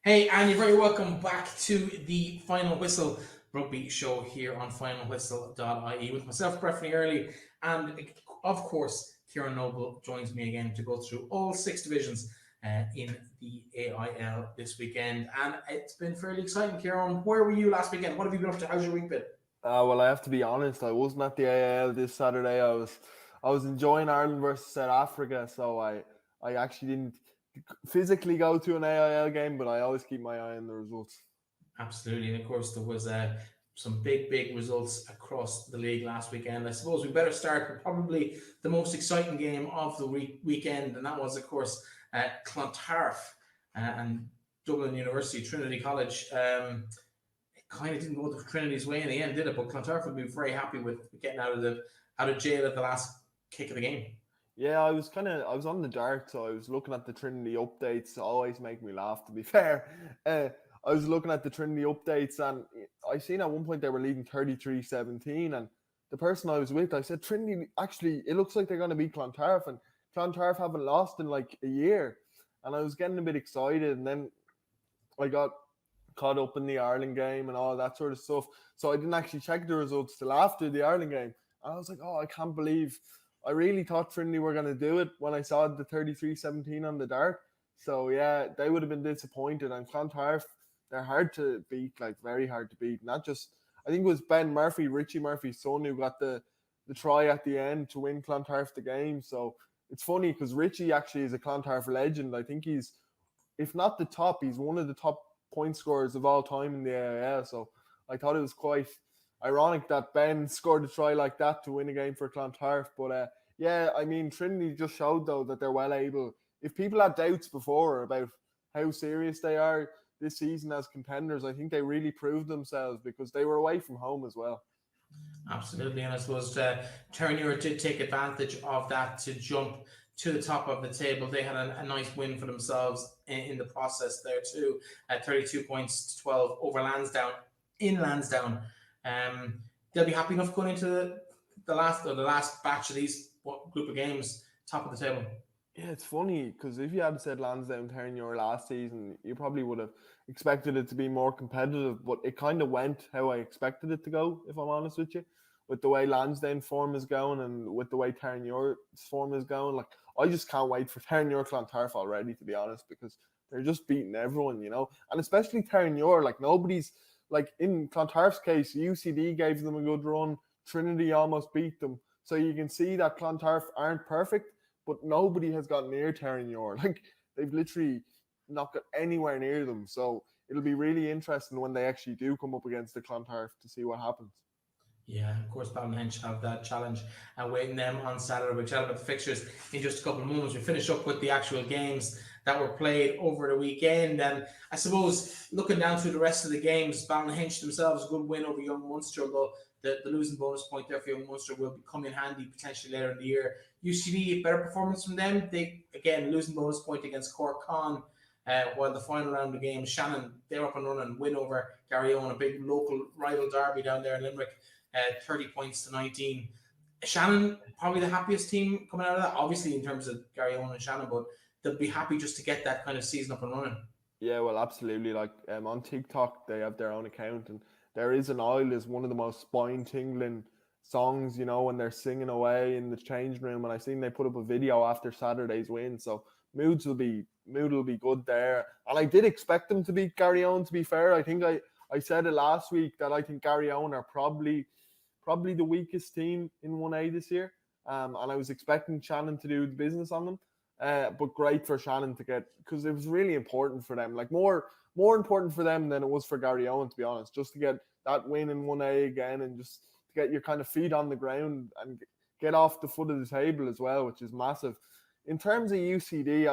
Hey, and you're very welcome back to the Final Whistle rugby show here on finalwhistle.ie with myself, Breffney Early, and of course, Ciaron Noble joins me again to go through all six divisions in the AIL this weekend. And it's been fairly exciting, Ciaron. Where were you last weekend? What have you been up to? How's your week been? Well, I have to be honest. I wasn't at the AIL this Saturday. I was enjoying Ireland versus South Africa, so I actually didn't physically go to an AIL game, but I always keep my eye on the results. Absolutely, and of course there was some big results across the league last weekend. I suppose we better start with probably the most exciting game of the weekend, and that was of course Clontarf and Dublin University Trinity College. It kind of didn't go to Trinity's way in the end, did it? But Clontarf would be very happy with getting out of jail at the last kick of the game. Yeah, I was on the dark, so I was looking at the Trinity updates. Always make me laugh. To be fair, I was looking at the Trinity updates, and I seen at one point they were leading 33-17, and the person I was with, I said Trinity actually it looks like they're going to beat Clontarf, and Clontarf haven't lost in like a year, and I was getting a bit excited, and then I got caught up in the Ireland game and all that sort of stuff. So I didn't actually check the results till after the Ireland game. And I was like, oh, I can't believe I really thought Trinity were going to do it when I saw the 33-17 on the dart. So yeah, they would have been disappointed. And Clontarf, they're hard to beat, like very hard to beat. Not just, I think it was Ben Murphy, Richie Murphy's son, who got the try at the end to win Clontarf the game. So it's funny because Richie actually is a Clontarf legend. I think he's if not the top, he's one of the top point scorers of all time in the AIL. So I thought it was quite ironic that Ben scored a try like that to win a game for Clontarf. But yeah, I mean, Trinity just showed though that they're well able. If people had doubts before about how serious they are this season as contenders, I think they really proved themselves because they were away from home as well. Absolutely, and I suppose Turner did take advantage of that to jump to the top of the table. They had a nice win for themselves in the process there too, at 32 points to 12 over Lansdowne in Lansdowne. They'll be happy enough going into the last batch of these group of games, top of the table. Yeah, it's funny because if you had said Lansdowne Town last season, you probably would have expected it to be more competitive, but it kind of went how I expected it to go, if I'm honest with you. With the way Lansdowne form is going and with the way Terranure form is going, like I just can't wait for Terranure Clontarf already, to be honest, because they're just beating everyone, and especially Terranure, like nobody's like in Clontarf's case, UCD gave them a good run, Trinity almost beat them, so you can see that Clontarf aren't perfect, but nobody has got near Terranure. Like they've literally not got anywhere near them. So it'll be really interesting when they actually do come up against the Clontarf to see what happens. Yeah, of course, Ballinhinch have that challenge awaiting them on Saturday. We'll chat about the fixtures in just a couple of moments. We finish up with the actual games that were played over the weekend. And I suppose looking down through the rest of the games, Ballinhinch themselves a good win over Young Munster, although the losing bonus point there for Young Munster will come in handy potentially later in the year. UCD, better performance from them. They, again, losing bonus point against Cork Con. While the final round of the game, Shannon, they're up and running, win over Garryowen, a big local rival derby down there in Limerick. 30 points to 19. Shannon, probably the happiest team coming out of that, obviously, in terms of Gary Owen and Shannon, but they'll be happy just to get that kind of season up and running. Yeah, well, absolutely. Like on TikTok, they have their own account, and "There Is an Isle" is one of the most spine tingling songs. When they're singing away in the changing room. And I seen they put up a video after Saturday's win, so mood will be good there. And I did expect them to beat Gary Owen. To be fair, I think I said it last week that I think Gary Owen are probably the weakest team in 1A this year. And I was expecting Shannon to do the business on them. But great for Shannon to get because it was really important for them, like more important for them than it was for Gary Owen, to be honest, just to get that win in 1A again and just to get your kind of feet on the ground and get off the foot of the table as well, which is massive. In terms of UCD,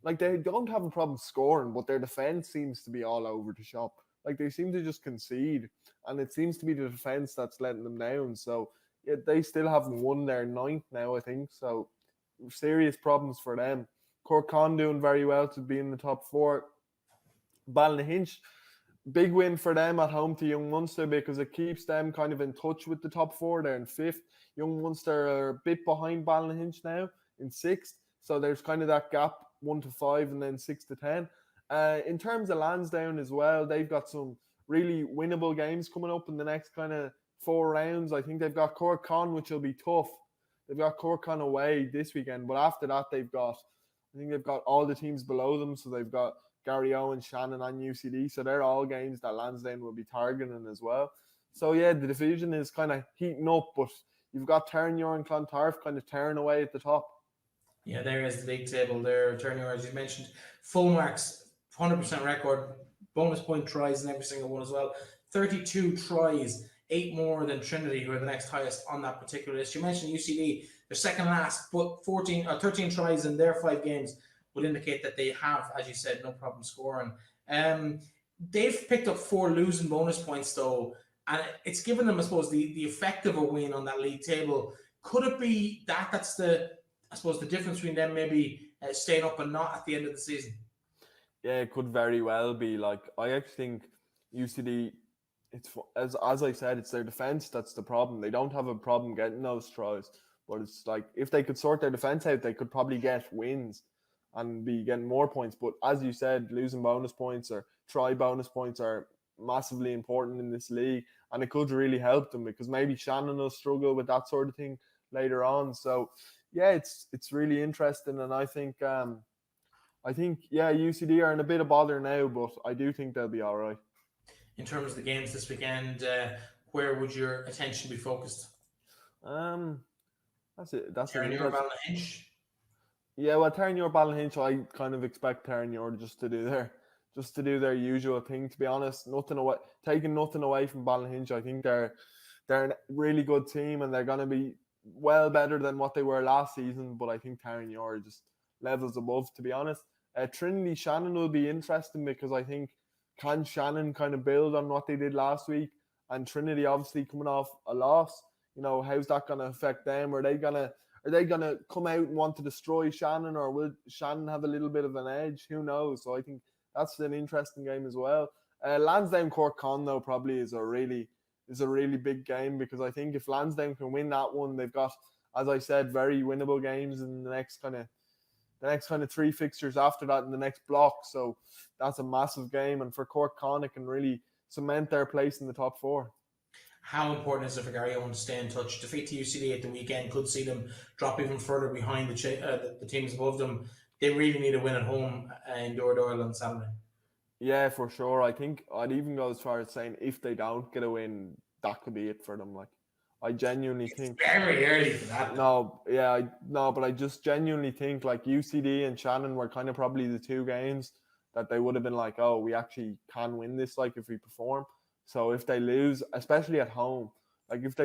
like they don't have a problem scoring, but their defense seems to be all over the shop. Like they seem to just concede, and it seems to be the defense that's letting them down. So yeah, they still haven't won their ninth now, I think. So serious problems for them. Corkon doing very well to be in the top four. Ballinhinch, big win for them at home to Young Munster because it keeps them kind of in touch with the top four. They're in fifth. Young Munster are a bit behind Ballinhinch now in sixth. So there's kind of that gap 1 to 5 and then 6 to 10. In terms of Lansdowne as well, they've got some really winnable games coming up in the next kind of 4 rounds. I think they've got Cork Con, which will be tough. They've got Cork Con away this weekend, but after that I think they've got all the teams below them. So they've got Gary Owen, Shannon, and UCD. So they're all games that Lansdowne will be targeting as well. So yeah, the division is kind of heating up, but you've got Terranure and Clontarf kind of tearing away at the top. Yeah, there is the league table there. Terranure, as you mentioned, full marks, 100% record, bonus point tries in every single one as well. 32 tries, 8 more than Trinity, who are the next highest on that particular list. You mentioned UCD, they're second last, but 13 tries in their 5 games would indicate that they have, as you said, no problem scoring. They've picked up 4 losing bonus points though, and it's given them, I suppose, the effect of a win on that league table. Could it be that's the difference between them maybe staying up and not at the end of the season? Yeah, it could very well be. Like, I actually think UCD, it's as I said, it's their defense that's the problem. They don't have a problem getting those tries, but it's like if they could sort their defense out, they could probably get wins and be getting more points. But as you said, losing bonus points or try bonus points are massively important in this league, and it could really help them because maybe Shannon will struggle with that sort of thing later on. So yeah, it's really interesting, and I think UCD are in a bit of bother now, but I do think they'll be all right. In terms of the games this weekend, where would your attention be focused? That's it. That's Terranure, Ballynahinch. Yeah, well, Terranure, Ballynahinch, I kind of expect Terranure just to do their usual thing. To be honest, taking nothing away from Ballynahinch. I think they're a really good team, and they're going to be well better than what they were last season. But I think Terranure are just levels above, to be honest. Trinity Shannon will be interesting because I think can Shannon kind of build on what they did last week, and Trinity obviously coming off a loss. You know, how's that going to affect them? Are they gonna come out and want to destroy Shannon, or will Shannon have a little bit of an edge? Who knows? So I think that's an interesting game as well. Lansdowne Cork Con though probably is a really big game, because I think if Lansdowne can win that one, they've got, as I said, very winnable games in the next kind of 3 fixtures after that in the next block. So that's a massive game, and for Cork Con, it can really cement their place in the top 4. How important is it for Gary Owen to stay in touch? Defeat to UCD at the weekend could see them drop even further behind the teams above them. They really need a win at home in Doyle on Saturday. Yeah, for sure. I think I'd even go as far as saying if they don't get a win, that could be it for them. Like, I genuinely think very early for that. But I just genuinely think like UCD and Shannon were kind of probably the 2 games that they would have been like, oh, we actually can win this, like, if we perform. So if they lose, especially at home, I think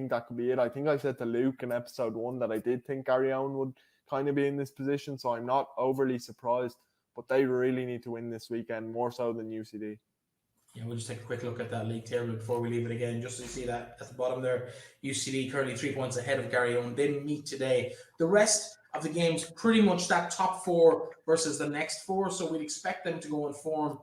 that could be it. I think I said to Luke in episode 1 that I did think Gary Owen would kind of be in this position, so I'm not overly surprised. But they really need to win this weekend, more so than UCD. Yeah, we'll just take a quick look at that league table before we leave it again, just to see that at the bottom there. UCD currently 3 points ahead of Gary Owen. They meet today. The rest of the games, pretty much that top 4 versus the next 4, so we'd expect them to go in form,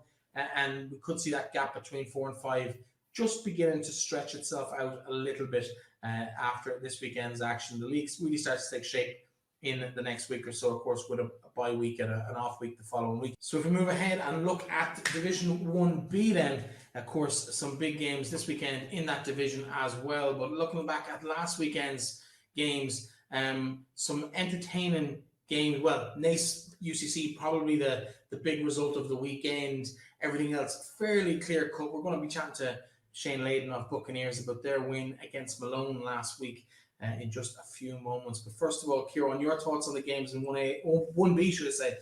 and we could see that gap between 4 and 5 just beginning to stretch itself out a little bit after this weekend's action. The league really starts to take shape in the next week or so, of course, with a bye week and an off week the following week. So if we move ahead and look at Division 1B then, of course, some big games this weekend in that division as well. But looking back at last weekend's games, some entertaining games. Well, Naas UCC, probably the big result of the weekend. Everything else fairly clear cut. We're going to be chatting to Shane Leyden of Buccaneers about their win against Malone last week in just a few moments. But first of all, Ciaron, your thoughts on the games in 1B, should I say,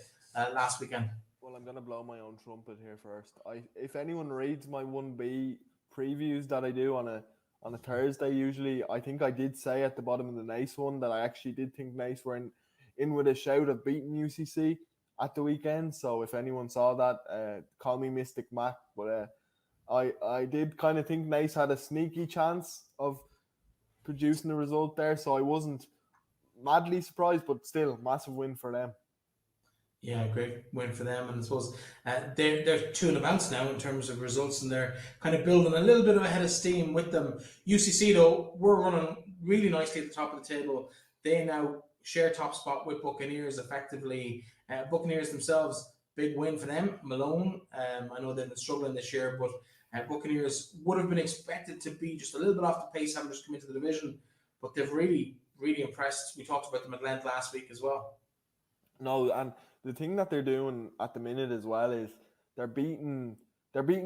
last weekend? Well, I'm going to blow my own trumpet here first. If anyone reads my 1B previews that I do on a Thursday usually, I think I did say at the bottom of the Naas one that I actually did think Naas were in with a shout of beating UCC at the weekend. So if anyone saw that, call me Mystic Mac. But I did kind of think Naas had a sneaky chance of producing a result there, so I wasn't madly surprised, but still massive win for them. Yeah, great win for them, and I suppose they're 2 and a bounce now in terms of results, and they're kind of building a little bit of a head of steam with them. UCC though, we're running really nicely at the top of the table. They now share top spot with Buccaneers effectively. Buccaneers themselves, big win for them. Malone, I know they've been struggling this year, but Buccaneers would have been expected to be just a little bit off the pace, having just come into the division, but they've really, really impressed. We talked about them at length last week as well. No, and the thing that they're doing at the minute as well is they're beating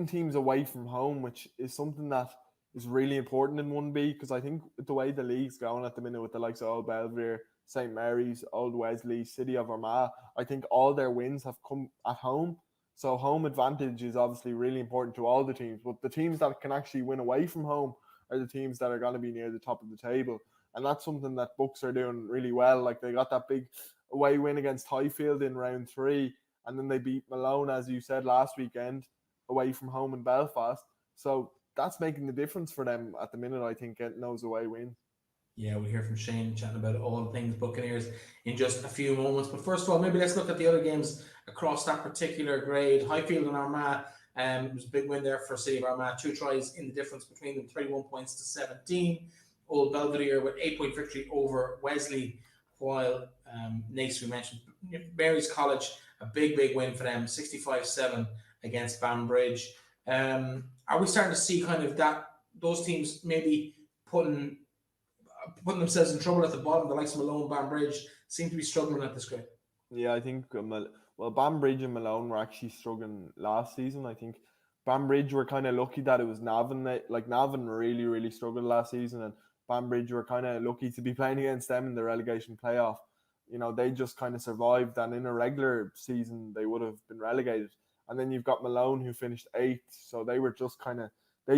teams away from home, which is something that is really important in 1B, because I think the way the league's going at the minute with the likes of Old Belvedere, St. Mary's, Old Wesley, City of Armagh, I think all their wins have come at home. So home advantage is obviously really important to all the teams, but the teams that can actually win away from home are the teams that are going to be near the top of the table. And that's something that Bucks are doing really well. Like, they got that big away win against Highfield in round 3, and then they beat Malone, as you said, last weekend away from home in Belfast. So that's making the difference for them at the minute, I think, getting those away wins. Yeah, we'll hear from Shane chatting about all things Buccaneers in just a few moments. But first of all, maybe let's look at the other games across that particular grade. Highfield and Armagh, it was a big win there for City of Armagh. 2 tries in the difference between them, 31 points to 17. Old Belvedere with 8-point victory over Wesley, while Nace, we mentioned, Mary's College, a big, big win for them, 65-7 against Banbridge. Are we starting to see kind of that those teams maybe putting themselves in trouble at the bottom? The likes of Malone, Banbridge seem to be struggling at this grade. Yeah, I think Banbridge and Malone were actually struggling last season. I think Banbridge were kind of lucky that it was Navan. Like, Navan really, really struggled last season, and Banbridge were kind of lucky to be playing against them in the relegation playoff. You know, they just kind of survived, and in a regular season they would have been relegated. And then you've got Malone, who finished 8th, so they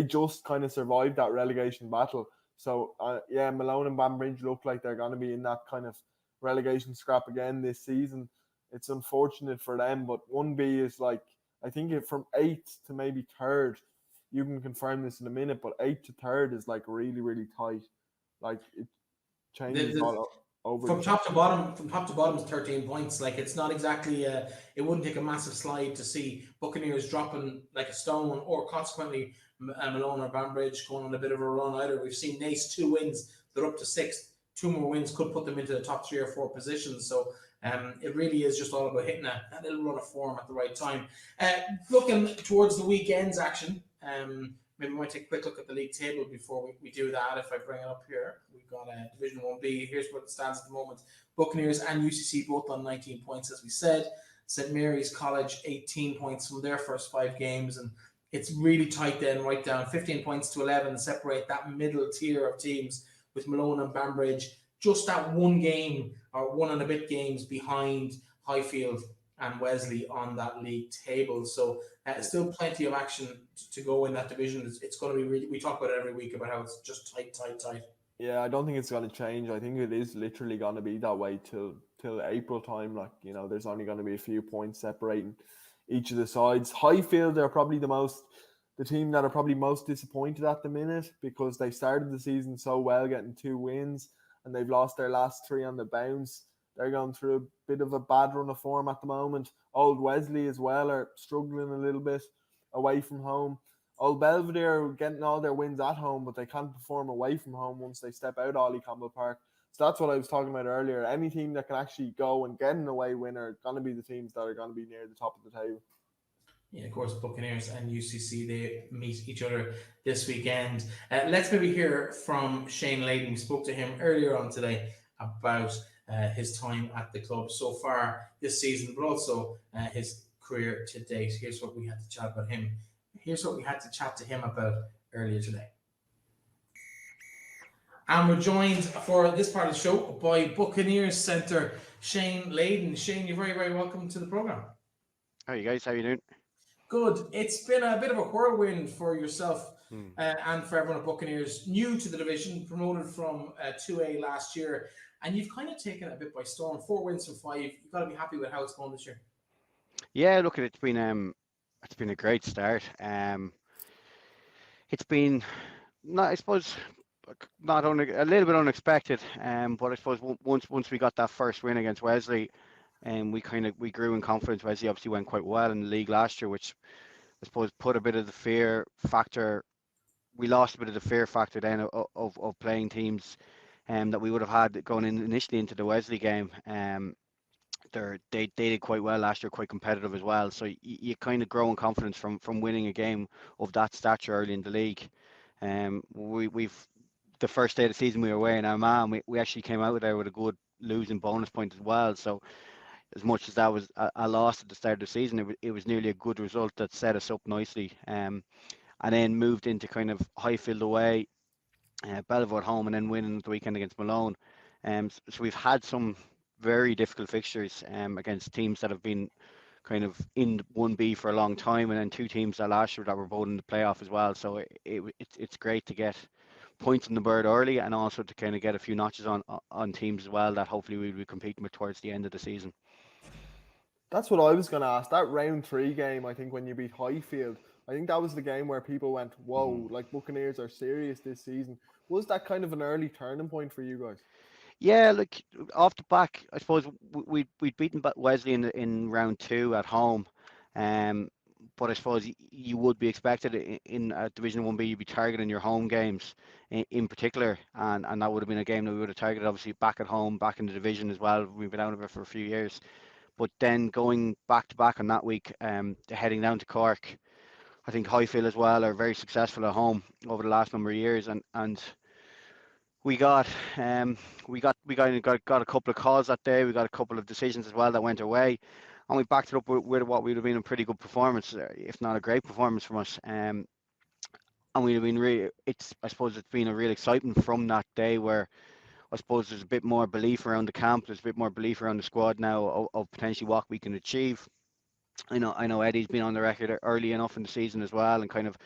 just kind of survived that relegation battle. So Malone and Banbridge look like they're going to be in that kind of relegation scrap again this season. It's unfortunate for them, but 1B is like, I think from 8th to maybe 3rd, you can confirm this in a minute, but 8th to 3rd is like really, really tight. Like, it changes all over. From top to bottom is 13 points. Like, it's not exactly it wouldn't take a massive slide to see Buccaneers dropping like a stone, or consequently Malone or Banbridge going on a bit of a run either. We've seen Nace 2 wins, they're up to 6th. 2 more wins could put them into the top 3 or 4 positions. So it really is just all about hitting that little run of form at the right time. Looking towards the weekend's action, maybe we might take a quick look at the league table before we do that. If I bring it up here, we've got Division 1B. Here's what it stands at the moment. Buccaneers and UCC both on 19 points, as we said. St. Mary's College, 18 points from their first 5 games. And it's really tight then, right down 15 points to 11, separate that middle tier of teams, with Malone and Banbridge just that 1 game or 1 and a bit games behind Highfield and Wesley on that league table. So still plenty of action to go in that division. It's going to be really, we talk about it every week about how it's just tight. Yeah, I don't think it's going to change. I think it is literally going to be that way till April time. Like, you know, there's only going to be a few points separating each of the sides. Highfield are probably the team that are probably most disappointed at the minute, because they started the season so well, getting 2 wins, and they've lost their last 3 on the bounce. They're going through a bit of a bad run of form at the moment. Old Wesley as well are struggling a little bit away from home. Old Belvedere are getting all their wins at home, but they can't perform away from home once they step out Ollie Campbell Park. So that's what I was talking about earlier. Any team that can actually go and get an away win are going to be the teams that are going to be near the top of the table. Yeah, of course, Buccaneers and UCC, they meet each other this weekend. Let's maybe hear from Shane Leyden. We spoke to him earlier on today about his time at the club so far this season, but also his career to date. Here's what we had to chat about him. Here's what we had to chat to him about earlier today. And we're joined for this part of the show by Buccaneers centre Shane Leyden. Shane, you're very, very welcome to the programme. How are you guys? How are you doing? Good. It's been a bit of a whirlwind for yourself and for everyone at Buccaneers. New to the division, promoted from 2A last year, and you've kind of taken it a bit by storm. 4 wins from 5. You've got to be happy with how it's going this year. Yeah, look, it's been a great start. It's been a little bit unexpected. But I suppose once we got that first win against Wesley, we grew in confidence. Wesley obviously went quite well in the league last year, which I suppose put a bit of the fear factor. We lost a bit of the fear factor then of playing teams that we would have had going in initially into the Wesley game. They did quite well last year, quite competitive as well. So you kind of grow in confidence from winning a game of that stature early in the league. We've the first day of the season we were away in Armagh, and we actually came out there with a good losing bonus point as well. So as much as that was a loss at the start of the season, it was nearly a good result that set us up nicely. And then moved into kind of Highfield away, Belvoir at home, and then winning the weekend against Malone. So we've had some very difficult fixtures against teams that have been kind of in 1B for a long time, and then two teams that last year that were both in the playoff as well. So it's great to get points on the board early, and also to kind of get a few notches on teams as well that hopefully we'll be competing with towards the end of the season. That's what I was going to ask. That round 3 game, I think, when you beat Highfield, I think that was the game where people went, whoa, like Buccaneers are serious this season. Was that kind of an early turning point for you guys? Yeah, like off the back, I suppose we'd beaten Wesley in round 2 at home. But I suppose you would be expected in a Division 1B, you'd be targeting your home games in particular, and that would have been a game that we would have targeted, obviously, back at home, back in the division as well. We've been out of it for a few years. But then going back to back on that week, heading down to Cork, I think Highfield as well are very successful at home over the last number of years, and we got a couple of calls that day. We got a couple of decisions as well that went our way, and we backed it up with what would have been a pretty good performance, if not a great performance from us. And we've been really, I suppose it's been a real excitement from that day where I suppose there's a bit more belief around the camp. There's a bit more belief around the squad now of potentially what we can achieve. I know Eddie's been on the record early enough in the season as well, and kind of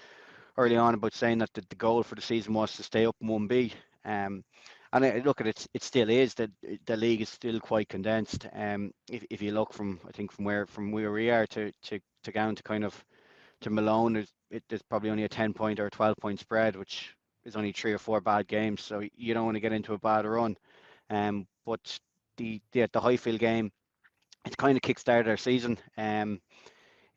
early on about saying that the goal for the season was to stay up in 1B. And look at it, it still is that the league is still quite condensed. If you look from where we are to down to kind of to Malone, there's probably only a 10-point or a 12-point spread, which is only 3 or 4 bad games. So you don't want to get into a bad run. But the Highfield game, it's kind of kick-started our season.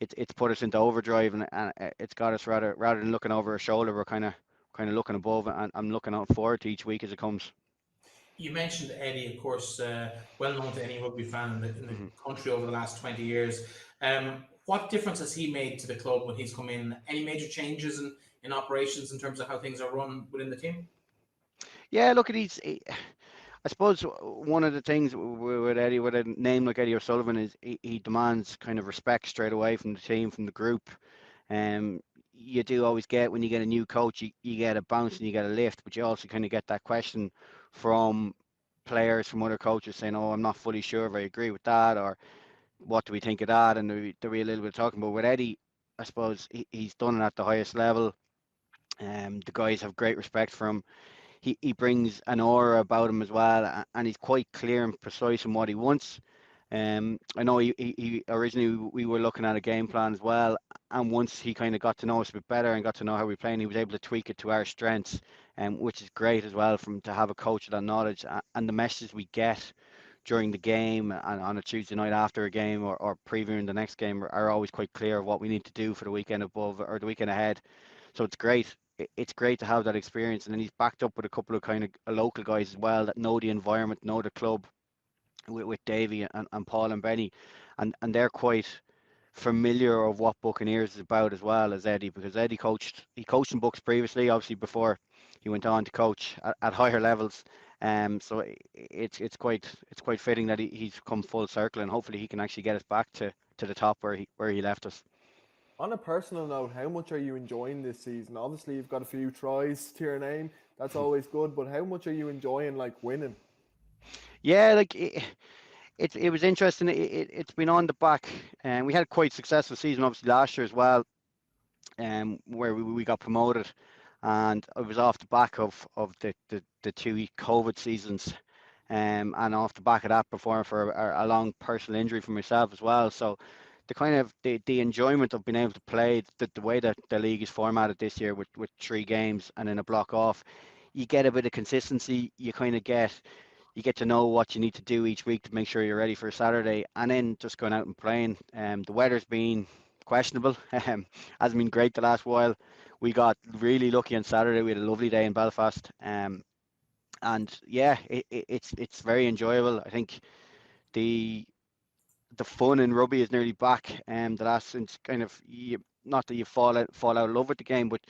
It's put us into overdrive, and it's got us rather than looking over our shoulder, we're kind of looking above, and I'm looking out forward to each week as it comes. You mentioned Eddie, of course, well known to any rugby fan in the country over the last 20 years. What difference has he made to the club when he's come in? Any major changes in operations in terms of how things are run within the team? Yeah, look, I suppose one of the things with Eddie, with a name like Eddie O'Sullivan, is he demands kind of respect straight away from the team, from the group. You do always get, when you get a new coach, you get a bounce and you get a lift, but you also kind of get that question from players, from other coaches saying, oh, I'm not fully sure if I agree with that, or what do we think of that? And there be a little bit of talking. But with Eddie, I suppose he's done it at the highest level. The guys have great respect for him. He brings an aura about him as well, and he's quite clear and precise in what he wants. I know he originally, we were looking at a game plan as well, and once he kind of got to know us a bit better and got to know how we play, and he was able to tweak it to our strengths, which is great as well, from to have a coach with that knowledge, and the messages we get during the game and on a Tuesday night after a game, or previewing the next game, are always quite clear of what we need to do for the weekend above or the weekend ahead. So it's great. It's great to have that experience, and then he's backed up with a couple of kind of local guys as well that know the environment, know the club, with Davey and Paul and Benny, and they're quite familiar of what Buccaneers is about as well as Eddie, because Eddie coached in Bucks previously, obviously before he went on to coach at higher levels. So it's quite fitting that he's come full circle, and hopefully he can actually get us back to the top where he left us. On a personal note, how much are you enjoying this season? Obviously, you've got a few tries to your name. That's always good. But how much are you enjoying, like, winning? Yeah, like it was interesting. It's been on the back, and we had quite successful season obviously last year as well, where we got promoted, and it was off the back of the 2 COVID seasons, and off the back of that, performing for a long personal injury for myself as well. So the kind of the enjoyment of being able to play the way that the league is formatted this year, with 3 games and then a block off, you get a bit of consistency. You kind of get to know what you need to do each week to make sure you're ready for Saturday, and then just going out and playing. The weather's been questionable. Hasn't been great the last while. We got really lucky on Saturday. We had a lovely day in Belfast. And And yeah, it's very enjoyable. I think the the fun in rugby is nearly back. The last since kind of not that you fall out of love with the game, but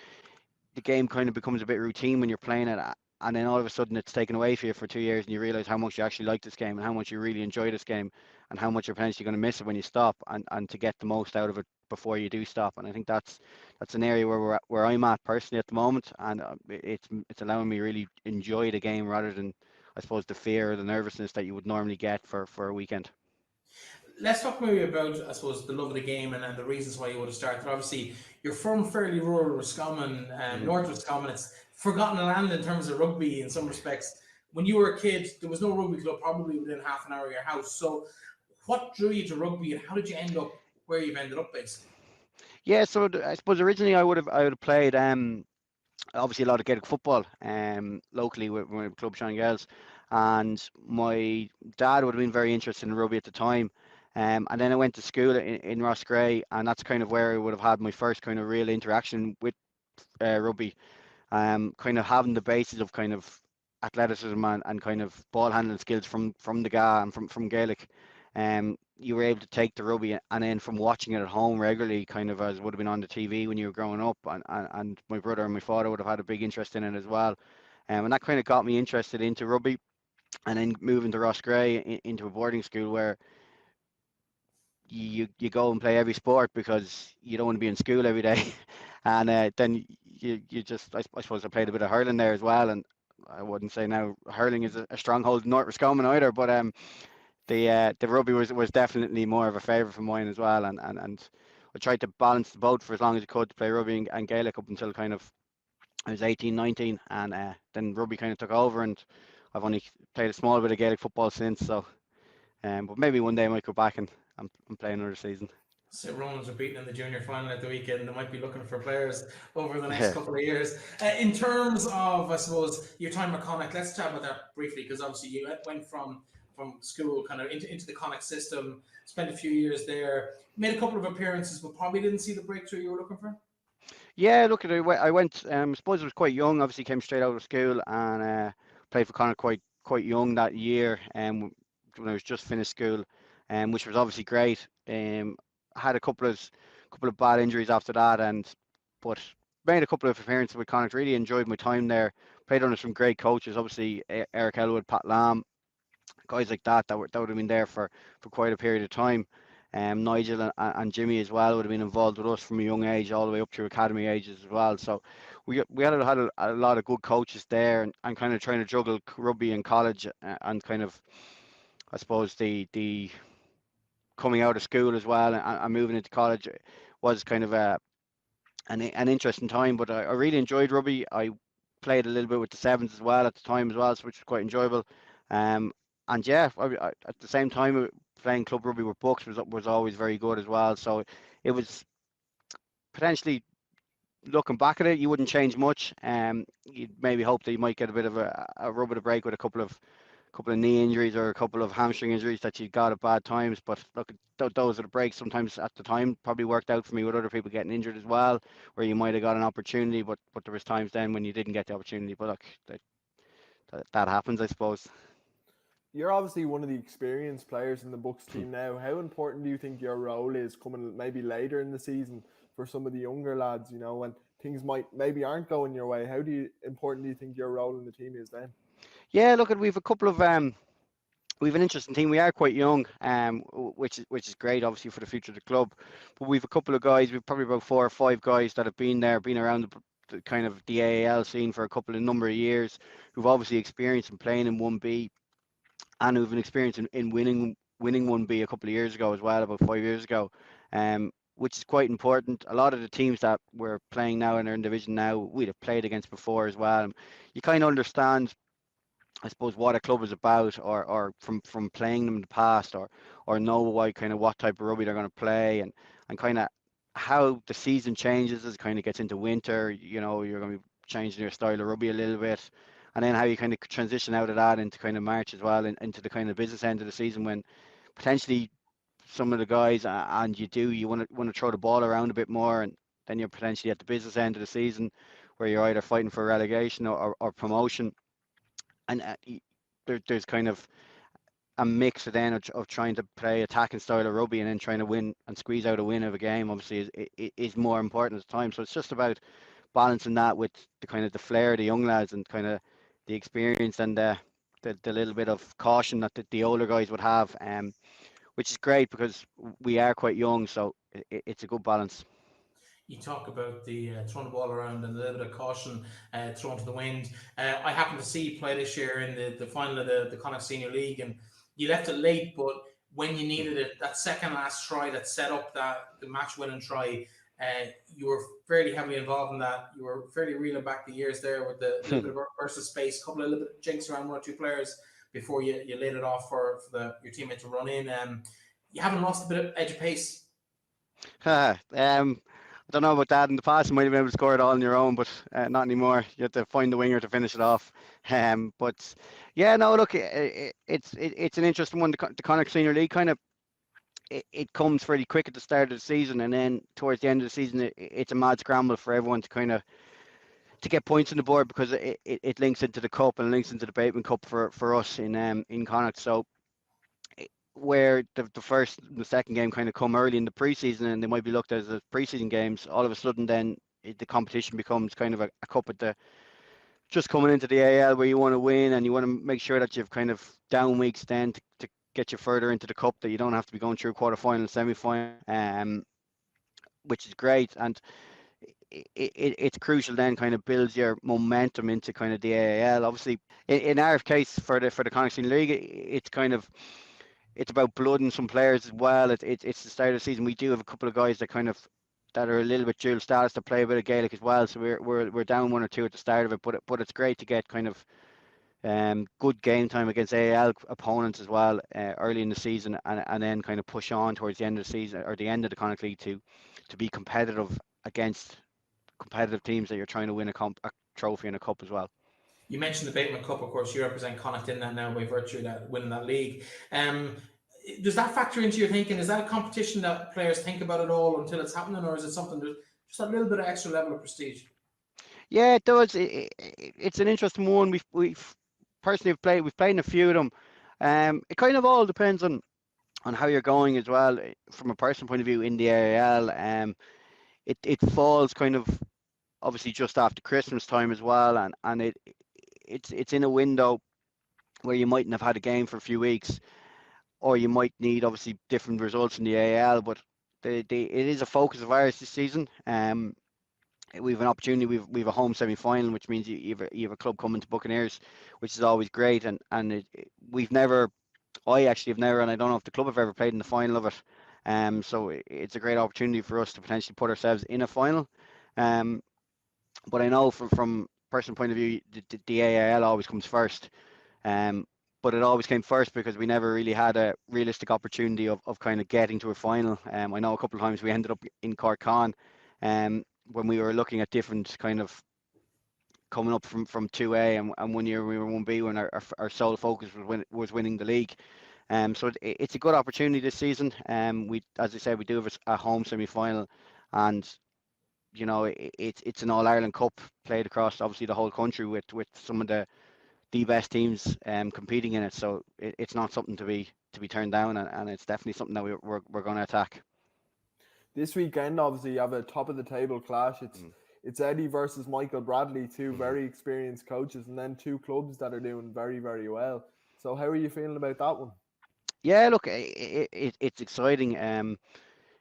the game kind of becomes a bit routine when you're playing it, and then all of a sudden it's taken away from you for 2 years, and you realize how much you actually like this game and how much you really enjoy this game, and how much you're potentially going to miss it when you stop, and to get the most out of it before you do stop. And I think that's an area where I'm at personally at the moment, and it's allowing me really enjoy the game rather than, I suppose, the fear or the nervousness that you would normally get for a weekend. Let's talk maybe about, I suppose, the love of the game and the reasons why you would have started. Obviously, you're from fairly rural Roscommon, North Roscommon. It's forgotten land in terms of rugby in some respects. When you were a kid, there was no rugby club probably within half an hour of your house. So, what drew you to rugby, and how did you end up where you've ended up, basically? Yeah, so I suppose originally I would have played obviously a lot of Gaelic football locally with Club Shannon Girls, and my dad would have been very interested in rugby at the time. And then I went to school in Roscrea, and that's kind of where I would have had my first kind of real interaction with rugby. Kind of having the basis of kind of athleticism and kind of ball handling skills from the GA and from Gaelic. You were able to take the rugby, and then from watching it at home regularly, kind of as would have been on the TV when you were growing up, and my brother and my father would have had a big interest in it as well. And that kind of got me interested into rugby, and then moving to Roscrea into a boarding school where you go and play every sport because you don't want to be in school every day. And then you just, I suppose I played a bit of hurling there as well, and I wouldn't say now hurling is a stronghold in North Roscommon either, but the rugby was definitely more of a favourite for mine as well, and I tried to balance the both for as long as I could to play rugby and Gaelic up until kind of I was 18, 19, and then rugby kind of took over, and I've only played a small bit of Gaelic football since. So, but maybe one day I might go back and play another season. So Romans are beaten in the junior final at the weekend. They might be looking for players over the next Yeah. couple of years. In terms of, I suppose, your time at Connacht, let's chat about that briefly, because obviously you went from school kind of into the Connacht system, spent a few years there, made a couple of appearances, but probably didn't see the breakthrough you were looking for. Yeah, look, I went. I suppose I was quite young. Obviously, came straight out of school and played for Connacht quite young that year. When I was just finished school, which was obviously great. I had a couple of bad injuries after that, but made a couple of appearances with Connacht. Really enjoyed my time there. Played under some great coaches. Obviously, Eric Elwood, Pat Lamb, guys like that would have been there for quite a period of time. Nigel and Jimmy as well would have been involved with us from a young age all the way up through academy ages as well. So we had a lot of good coaches there, and kind of trying to juggle rugby in college and kind of, I suppose, the coming out of school as well and moving into college was kind of an interesting time. But I really enjoyed rugby. I played a little bit with the sevens as well at the time as well, so which was quite enjoyable. Um, and yeah, at the same time, playing club rugby with Bucks was always very good as well. So it was potentially, looking back at it, you wouldn't change much. You'd maybe hope that you might get a bit of a rub of the break with a couple of knee injuries or a couple of hamstring injuries that you got at bad times. But look, those are the breaks. Sometimes at the time probably worked out for me with other people getting injured as well, where you might have got an opportunity, but there was times then when you didn't get the opportunity. But look, that happens, I suppose. You're obviously one of the experienced players in the Bucks team now. How important do you think your role is coming maybe later in the season for some of the younger lads, you know, when things maybe aren't going your way? Important do you think your role in the team is then? Yeah, look, we've a couple of we've an interesting team. We are quite young, which is great, obviously, for the future of the club. But we've a couple of guys. We've probably about 4 or 5 guys that have been around the kind of the AAL scene for a couple of number of years, who've obviously experienced in playing in 1B, and who've an experience in winning 1B a couple of years ago as well, about 5 years ago. Which is quite important. A lot of the teams that we're playing now in our division now, we'd have played against before as well. And you kind of understand, I suppose, what a club is about, or from playing them in the past, or know what type of rugby they're going to play, and kind of how the season changes as it kind of gets into winter. You know, you're going to be changing your style of rugby a little bit, and then how you kind of transition out of that into kind of March as well, and into the kind of business end of the season when potentially some of the guys and you want to throw the ball around a bit more, and then you're potentially at the business end of the season where you're either fighting for relegation or promotion, and there's kind of a mix of then of trying to play attacking style of rugby and then trying to win and squeeze out a win of a game. Obviously, is more important at the time. So it's just about balancing that with the kind of the flair of the young lads and kind of the experience and the little bit of caution that the older guys would have, which is great because we are quite young, so it's a good balance. You talk about the throwing the ball around and a little bit of caution thrown to the wind. I happened to see you play this year in the final of the Connacht Senior League, and you left it late, but when you needed it, that second last try that set up the match winning try, you were fairly heavily involved in that. You were fairly reeling back the years there with the little bit of burst of space, a couple of little bit of jinks around one or two players before you laid it off for your teammate to run in. You haven't lost a bit of edge of pace. I don't know about that. In the past, you might have been able to score it all on your own, but not anymore. You have to find the winger to finish it off. But yeah, no, look, it's an interesting one. The Connacht Senior League kind of it comes fairly quick at the start of the season, and then towards the end of the season, it's a mad scramble for everyone to kind of to get points on the board because it links into the cup and links into the Bateman Cup for us in Connacht. So where the first and the second game kind of come early in the preseason and they might be looked at as preseason games, all of a sudden then the competition becomes kind of a cup at the just coming into the AL where you want to win and you want to make sure that you've kind of down weeks then to get you further into the cup, that you don't have to be going through quarter-final, semi-final, which is great. And it's crucial then kind of builds your momentum into kind of the AAL. Obviously, in our case for the Connacht Senior League, it's kind of it's about blooding some players as well. It's the start of the season. We do have a couple of guys that are a little bit dual status to play a bit of Gaelic as well. So we're down one or two at the start of it, but it's great to get kind of good game time against AAL opponents as well early in the season, and then kind of push on towards the end of the season or the end of the Connacht League to be competitive against competitive teams that you're trying to win a trophy and a cup as well. You mentioned the Bateman Cup, of course. You represent Connacht in that now by virtue of that winning that league. Does that factor into your thinking? Is that a competition that players think about at all until it's happening, or is it something that just a little bit of extra level of prestige? Yeah, it does. It's an interesting one. We've personally we've played in a few of them. It kind of all depends on how you're going as well. From a personal point of view in the AAL, it falls kind of obviously just after Christmas time as well, and it's in a window where you mightn't have had a game for a few weeks, or you might need obviously different results in the AAL. But it is a focus of ours this season. We have an opportunity. We've a home semi-final, which means you have a club coming to Buccaneers, which is always great. And I actually have never, and I don't know if the club have ever played in the final of it. So it's a great opportunity for us to potentially put ourselves in a final. But I know from personal point of view, the AAL always comes first. But it always came first because we never really had a realistic opportunity of kind of getting to a final. I know a couple of times we ended up in Cork Con, when we were looking at different kind of coming up from 2A, and 1 year we were 1B when our sole focus was winning the league. So it's a good opportunity this season. As I said, we do have a home semi-final, and you know it's an All Ireland Cup played across obviously the whole country with some of the best teams competing in it. So it's not something to be turned down, and it's definitely something that we're going to attack. This weekend, obviously, you have a top of the table clash. It's Eddie versus Michael Bradley, two very experienced coaches, and then two clubs that are doing very, very well. So how are you feeling about that one? Yeah, look, it's exciting.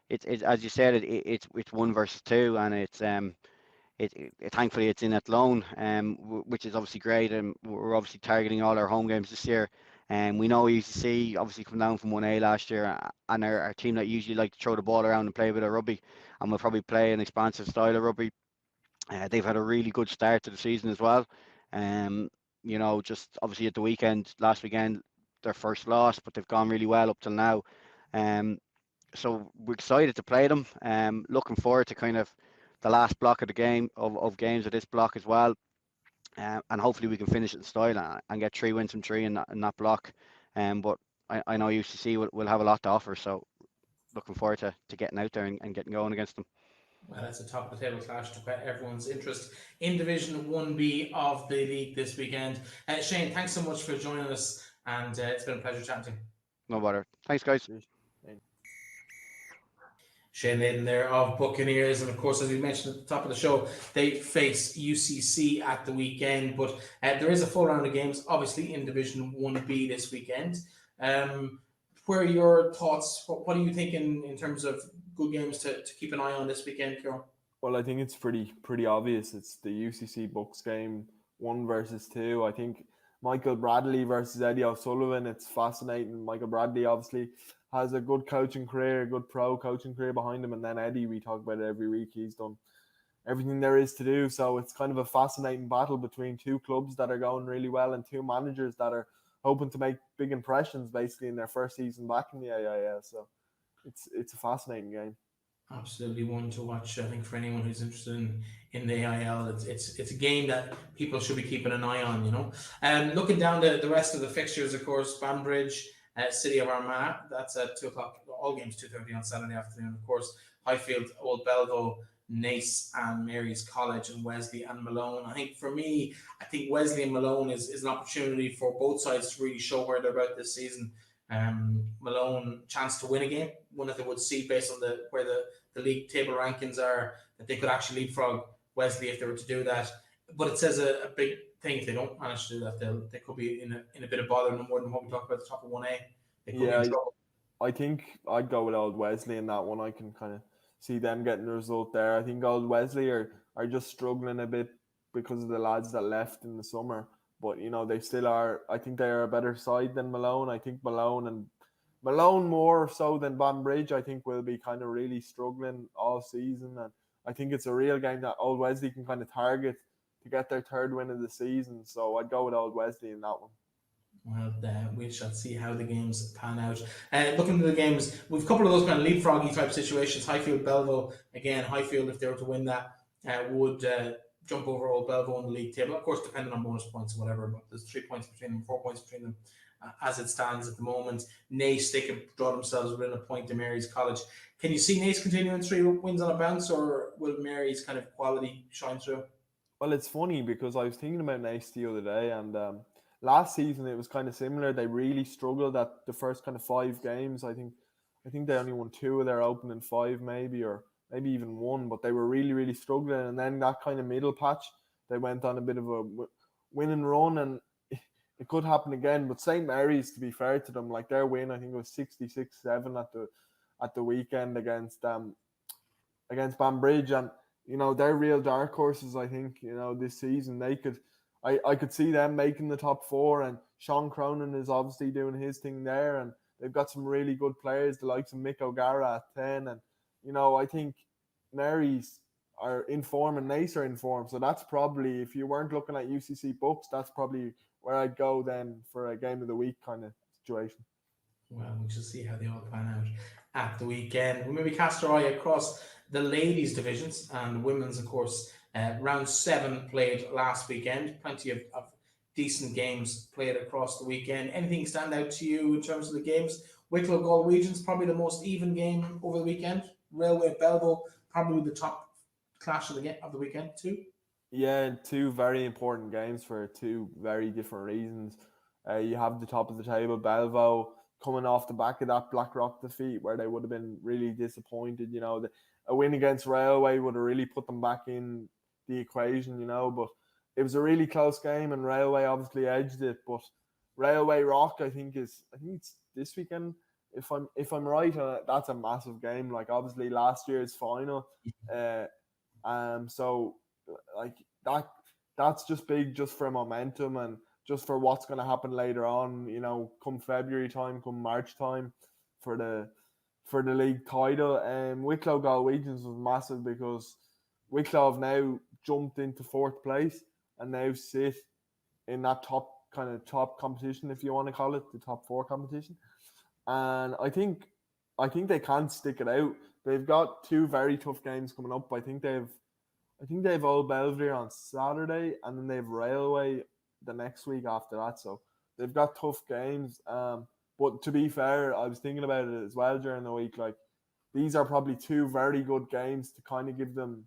It's as you said, it's 1 versus 2, and it's thankfully it's in Athlone, which is obviously great, and we're obviously targeting all our home games this year. And we know UCC obviously come down from 1A last year, and our team that usually like to throw the ball around and play a bit of rugby, and we'll probably play an expansive style of rugby. They've had a really good start to the season as well. You know, just obviously at the last weekend, their first loss, but they've gone really well up till now. So we're excited to play them. Looking forward to kind of the last block of the game of games of this block as well. And hopefully we can finish it in style and get 3 wins from 3 in that block. But I know UCC will have a lot to offer, so looking forward to getting out there and getting going against them. Well, that's a top of the table clash to quite everyone's interest in Division 1B of the league this weekend. Shane, thanks so much for joining us, and it's been a pleasure chatting to you. No bother. Thanks, guys. Shane Leyden there of Buccaneers, and of course, as we mentioned at the top of the show, they face UCC at the weekend, but there is a full round of games, obviously, in Division 1B this weekend. Where are your thoughts? What do you think in terms of good games to keep an eye on this weekend, Ciaron? Well, I think it's pretty obvious. It's the UCC Bucks game, 1 versus 2. I think Michael Bradley versus Eddie O'Sullivan. It's fascinating. Michael Bradley obviously has a good coaching career, a good pro coaching career behind him, and then Eddie, we talk about it every week. He's done everything there is to do. So it's kind of a fascinating battle between two clubs that are going really well and two managers that are hoping to make big impressions basically in their first season back in the AIL. So it's a fascinating game. Absolutely one to watch. I think for anyone who's interested in the AIL, it's a game that people should be keeping an eye on. Looking down the rest of the fixtures, of course, Banbridge, City of Armagh. That's at 2:00. All games 2:30 on Saturday afternoon. Of course, Highfield, Old Belvo, Nace, and Mary's College, and Wesley and Malone. I think for me, Wesley and Malone is an opportunity for both sides to really show where they're about this season. Malone chance to win a game, one that they would see based on where the league table rankings are, that they could actually leapfrog Wesley if they were to do that. But it says a big thing if they don't manage to do that. They could be in a bit of bother, no more than what we talked about at the top of 1A. They could be in trouble. I think I'd go with Old Wesley in that one. I can kind of see them getting the result there. I think Old Wesley are just struggling a bit because of the lads that left in the summer. But, they still are. I think they are a better side than Malone. I think Malone more so than Banbridge, I think, will be kind of really struggling all season. And I think it's a real game that Old Wesley can kind of target to get their third win of the season. So I'd go with Old Wesley in that one. Well, we shall see how the games pan out. Looking at the games, we've a couple of those kind of leapfroggy type situations. Highfield, Belvo, again, Highfield, if they were to win that, would jump over Old Belvo on the league table. Of course, depending on bonus points or whatever, but there's 3 points between them, 4 points between them as it stands at the moment. Nace, they can draw themselves within a point to Mary's College. Can you see Nace continuing 3 wins on a bounce, or will Mary's kind of quality shine through? Well, it's funny because I was thinking about Nace the other day, and last season it was kind of similar. They really struggled at the first kind of 5 games. I think they only won 2 of their opening 5, maybe, or maybe even 1. But they were really, really struggling. And then that kind of middle patch, they went on a bit of a winning run, and it could happen again. But St. Mary's, to be fair to them, like their win, I think it was 66-7 at the weekend against Banbridge, and they're real dark horses. I think this season I could see them making the top 4, and Sean Cronin is obviously doing his thing there, and they've got some really good players, the likes of Mick O'Gara at 10, and I think Mary's are in form and Nace are in form, so that's probably, if you weren't looking at UCC Bucks, that's probably where I'd go then for a game of the week kind of situation. Well, we shall see how they all pan out at the weekend. We'll maybe cast our eye across the ladies' divisions and women's, of course. Round 7 played last weekend. Plenty of decent games played across the weekend. Anything stand out to you in terms of the games? Wicklow Galwegians, probably the most even game over the weekend. Railway Belvo, probably the top clash of the weekend too. Yeah, 2 very important games for 2 very different reasons. You have the top of the table, Belvo, coming off the back of that Blackrock defeat where they would have been really disappointed. A win against Railway would have really put them back in the equation, but it was a really close game and Railway obviously edged it. But Railway Rock, I think it's this weekend. If I'm right, that's a massive game. Like obviously last year's final, so like that's just big, just for momentum and just for what's going to happen later on. Come February time, come March time, for the league title. Wicklow Galwegians was massive because Wicklow have now jumped into 4th place and now sit in that top competition, if you want to call it the top 4 competition. And I think they can stick it out. They've got 2 very tough games coming up. I think they've Old Belvedere on Saturday, and then they've Railway the next week after that. So they've got tough games. But to be fair, I was thinking about it as well during the week. Like these are probably two very good games to kind of give them,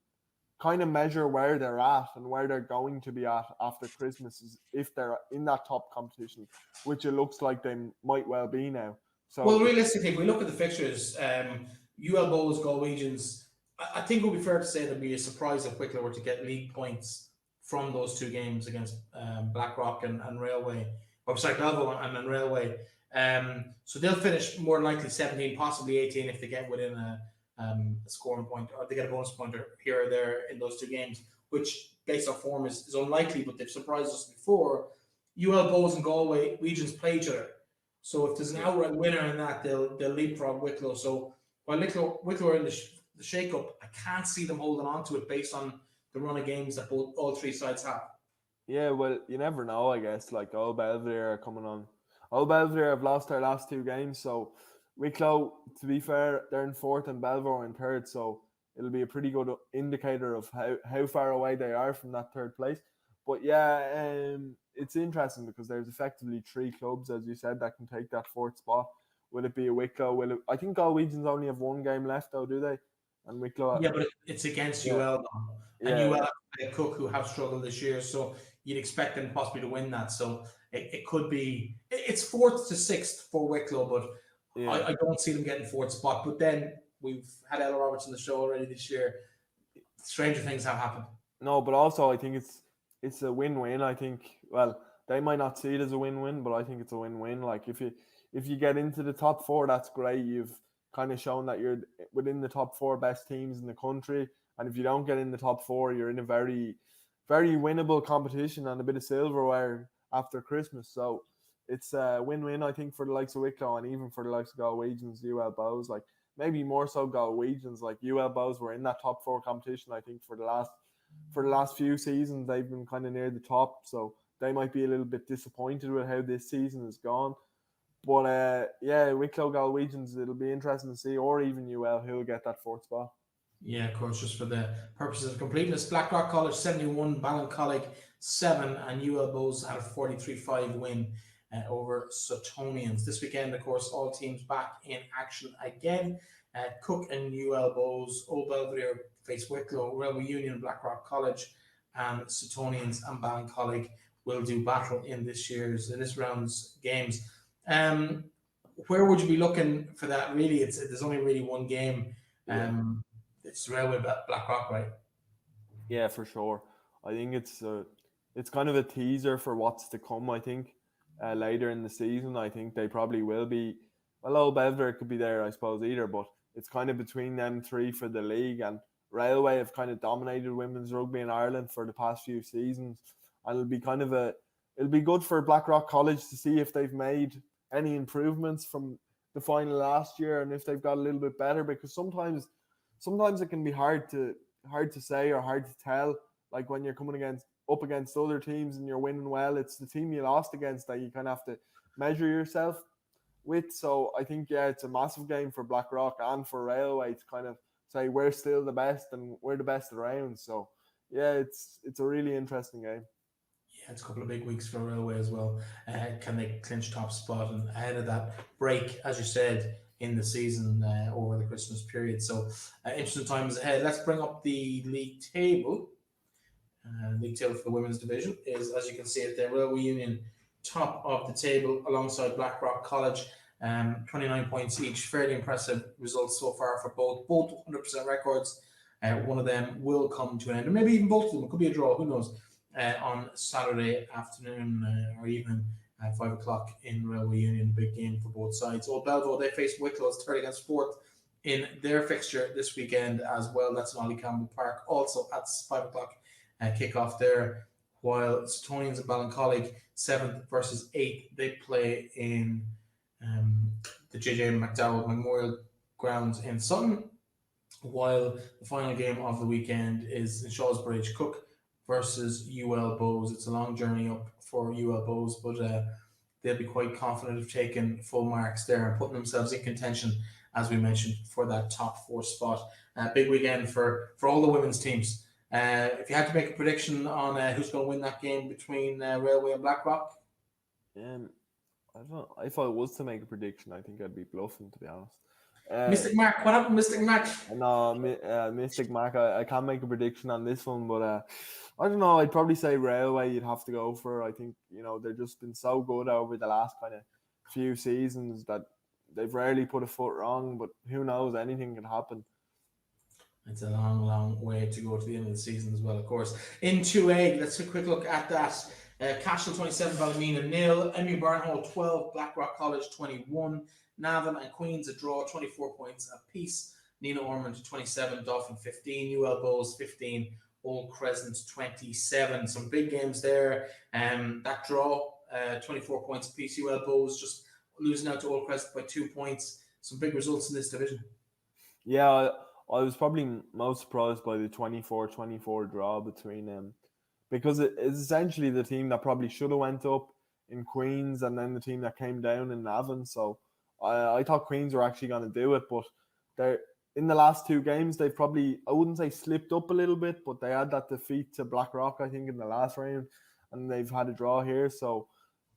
kind of measure where they're at and where they're going to be at after Christmas, if they're in that top competition, which it looks like they might well be now. Well, So realistically, if we look at the fixtures, UL Bows, Galwegians, I think it would be fair to say there'd be a surprise if Wicklow were to get league points from those two games against Blackrock and Railway, or sorry, Galway and Railway. So they'll finish more than likely 17, possibly 18 if they get within a scoring point, or they get a bonus pointer here or there in those two games, which based on form is unlikely, but they've surprised us before. UL Bows and Galway regions play each other. So if there's an outright winner in that, they'll leapfrog Wicklow. So while Wicklow are in the shake-up, I can't see them holding on to it based on the run of games that all three sides have. yeah, well, you never know, I guess. Like, Old Belvedere are coming on. Old Belvedere have lost their last two games, so Wicklow, to be fair, they're in fourth and Belvoir in third, so it'll be a pretty good indicator of how far away they are from that third place. But yeah, it's interesting because there's effectively three clubs, as you said, that can take that fourth spot. Will it be a Wicklow? I think Galwegians only have one game left, though, do they? And Wicklow. Yeah, but it's against UL though. And UL have to play Cook, who have struggled this year, so you'd expect them possibly to win that. So it could be, it's fourth to sixth for Wicklow, but I don't see them getting fourth spot. But then we've had Ella Roberts on the show already this year. Stranger things have happened. No, but also I think it's a win-win. I think, well, they might not see it as a win-win, but I think it's a win-win. Like if you get into the top four, that's great. You've kind of shown that you're within the top four best teams in the country. And if you don't get in the top four, you're in a very, very winnable competition and a bit of silverware after Christmas. So it's a win-win, I think, for the likes of Wicklow and even for the likes of Galwegians, UL Bows. Like maybe more so Galwegians. Like UL Bows were in that top four competition, I think, for the last few seasons. They've been kind of near the top, so they might be a little bit disappointed with how this season has gone. But yeah, Wicklow Galwegians, it'll be interesting to see, or even UL, who will get that fourth spot. Yeah, of course, just for the purposes of completeness. Blackrock College 71, Ballincollig 7, and UL Bows had a 43-5 win over Suttonians. This weekend, of course, all teams back in action again. Cook and UL Bows, Old Belvedere face Wicklow, Railway Union, Blackrock College, and Suttonians and Ballincollig will do battle in this round's games. Where would you be looking for that? Really, there's only really one game. It's Railway Blackrock, right? Yeah, for sure. I think it's kind of a teaser for what's to come. I think later in the season, I think they probably will be. Well, Old Belvedere could be there, I suppose, either, but it's kind of between them three for the league. And Railway have kind of dominated women's rugby in Ireland for the past few seasons, and it'll be good for Blackrock College to see if they've made any improvements from the final last year and if they've got a little bit better, because sometimes it can be hard to say or hard to tell. Like when you're coming up against other teams and you're winning well, it's the team you lost against that you kind of have to measure yourself with. So I think, yeah, it's a massive game for Blackrock and for Railway to kind of say we're still the best and we're the best around. So yeah, it's a really interesting game. Yeah, it's a couple of big weeks for Railway as well. Can they clinch top spot and ahead of that break, as you said, in the season over the Christmas period? So interesting times ahead. Let's bring up the league table. League table for the women's division is, as you can see it there, Railway Union top of the table alongside Blackrock College, 29 points each. Fairly impressive results so far for both 100% records. One of them will come to an end, or maybe even both of them. It could be a draw, who knows, on Saturday afternoon or evening at 5 o'clock in Railway Union. Big game for both sides. Old Belvoir, they face Wicklow as third against fourth in their fixture this weekend as well. That's in Ollie Campbell Park, also at 5 o'clock kickoff there. While Suttonians and Ballincollig, 7th versus 8th, they play in the JJ McDowell Memorial Grounds in Sutton. While the final game of the weekend is in Shawsbridge, Cook versus UL Bows. It's a long journey up for UL Bows, but they'll be quite confident of taking full marks there and putting themselves in contention, as we mentioned, for that top four spot. Big weekend for all the women's teams. If you had to make a prediction on who's going to win that game between Railway and Blackrock? I don't know. If I was to make a prediction, I think I'd be bluffing, to be honest. Mystic Mark, what happened, Mystic Mark? No, Mystic Mac. I can't make a prediction on this one, but I don't know. I'd probably say Railway. You'd have to go for. I think they've just been so good over the last kind of few seasons that they've rarely put a foot wrong. But who knows? Anything can happen. It's a long, long way to go to the end of the season as well, of course. In 2A, let's take a quick look at that. Cashel 27, Ballymena 0, Emu Barnhall 12, Blackrock College 21, Navan and Queens a draw, 24 points apiece. Nina Ormond 27, Dolphin 15, UL Bowes 15, Old Crescent 27. Some big games there. That draw, 24 points apiece. UL Bowes just losing out to Old Crescent by 2 points. Some big results in this division. Yeah, I was probably most surprised by the 24-24 draw between them because it is essentially the team that probably should have went up in Queens and then the team that came down in Navan. So I thought Queens were actually going to do it, but they're in the last two games they've probably, I wouldn't say slipped up a little bit, but they had that defeat to Blackrock I think in the last round, and they've had a draw here. So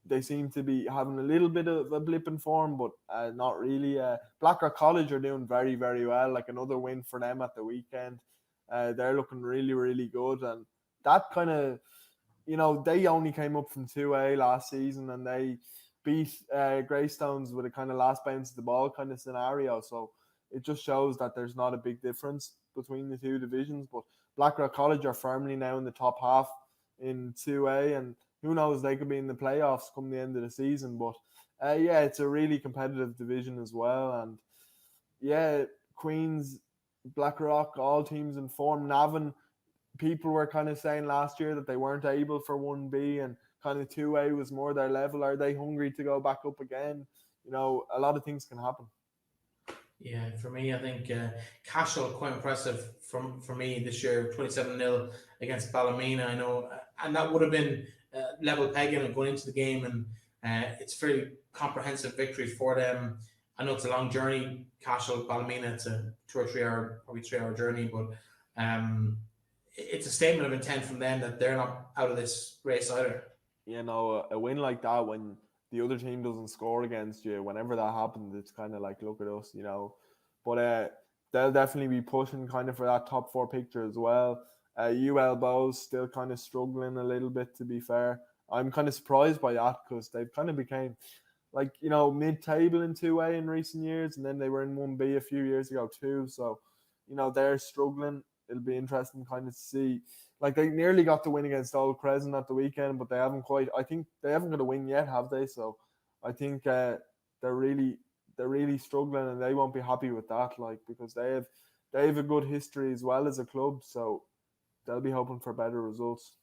they seem to be having a little bit of a blip in form, but not really. Blackrock College are doing very, very well. Like another win for them at the weekend. They're looking really, really good. And that kind of, they only came up from 2A last season and they beat Greystones with a kind of last bounce of the ball kind of scenario. So it just shows that there's not a big difference between the two divisions. But Blackrock College are firmly now in the top half in 2A, and who knows, they could be in the playoffs come the end of the season. But yeah, it's a really competitive division as well. And yeah, Queens, Blackrock, all teams in form. Navan, people were kind of saying last year that they weren't able for 1B and kind of 2A was more their level. Are they hungry to go back up again? A lot of things can happen. Yeah, for me, I think Cashel quite impressive for me this year, 27-0 against Ballymena. I know, and that would have been level pegging and going into the game, and it's a fairly comprehensive victory for them. I know it's a long journey, Cashel, Ballymena. It's a 2 or 3 hour, probably 3 hour journey, but it's a statement of intent from them that they're not out of this race either. A win like that when the other team doesn't score against you, whenever that happens, it's kind of like, look at us, But they'll definitely be pushing kind of for that top 4 picture as well. UL Bowes still kind of struggling a little bit, to be fair. I'm kind of surprised by that because they've kind of became like, mid-table in 2A in recent years, and then they were in 1B a few years ago too. So, they're struggling. It'll be interesting kind of to see. Like, they nearly got the win against Old Crescent at the weekend, but they haven't quite. I think they haven't got a win yet, have they? So I think they're really struggling, and they won't be happy with that. Like, because they have a good history as well as a club, so they'll be hoping for better results.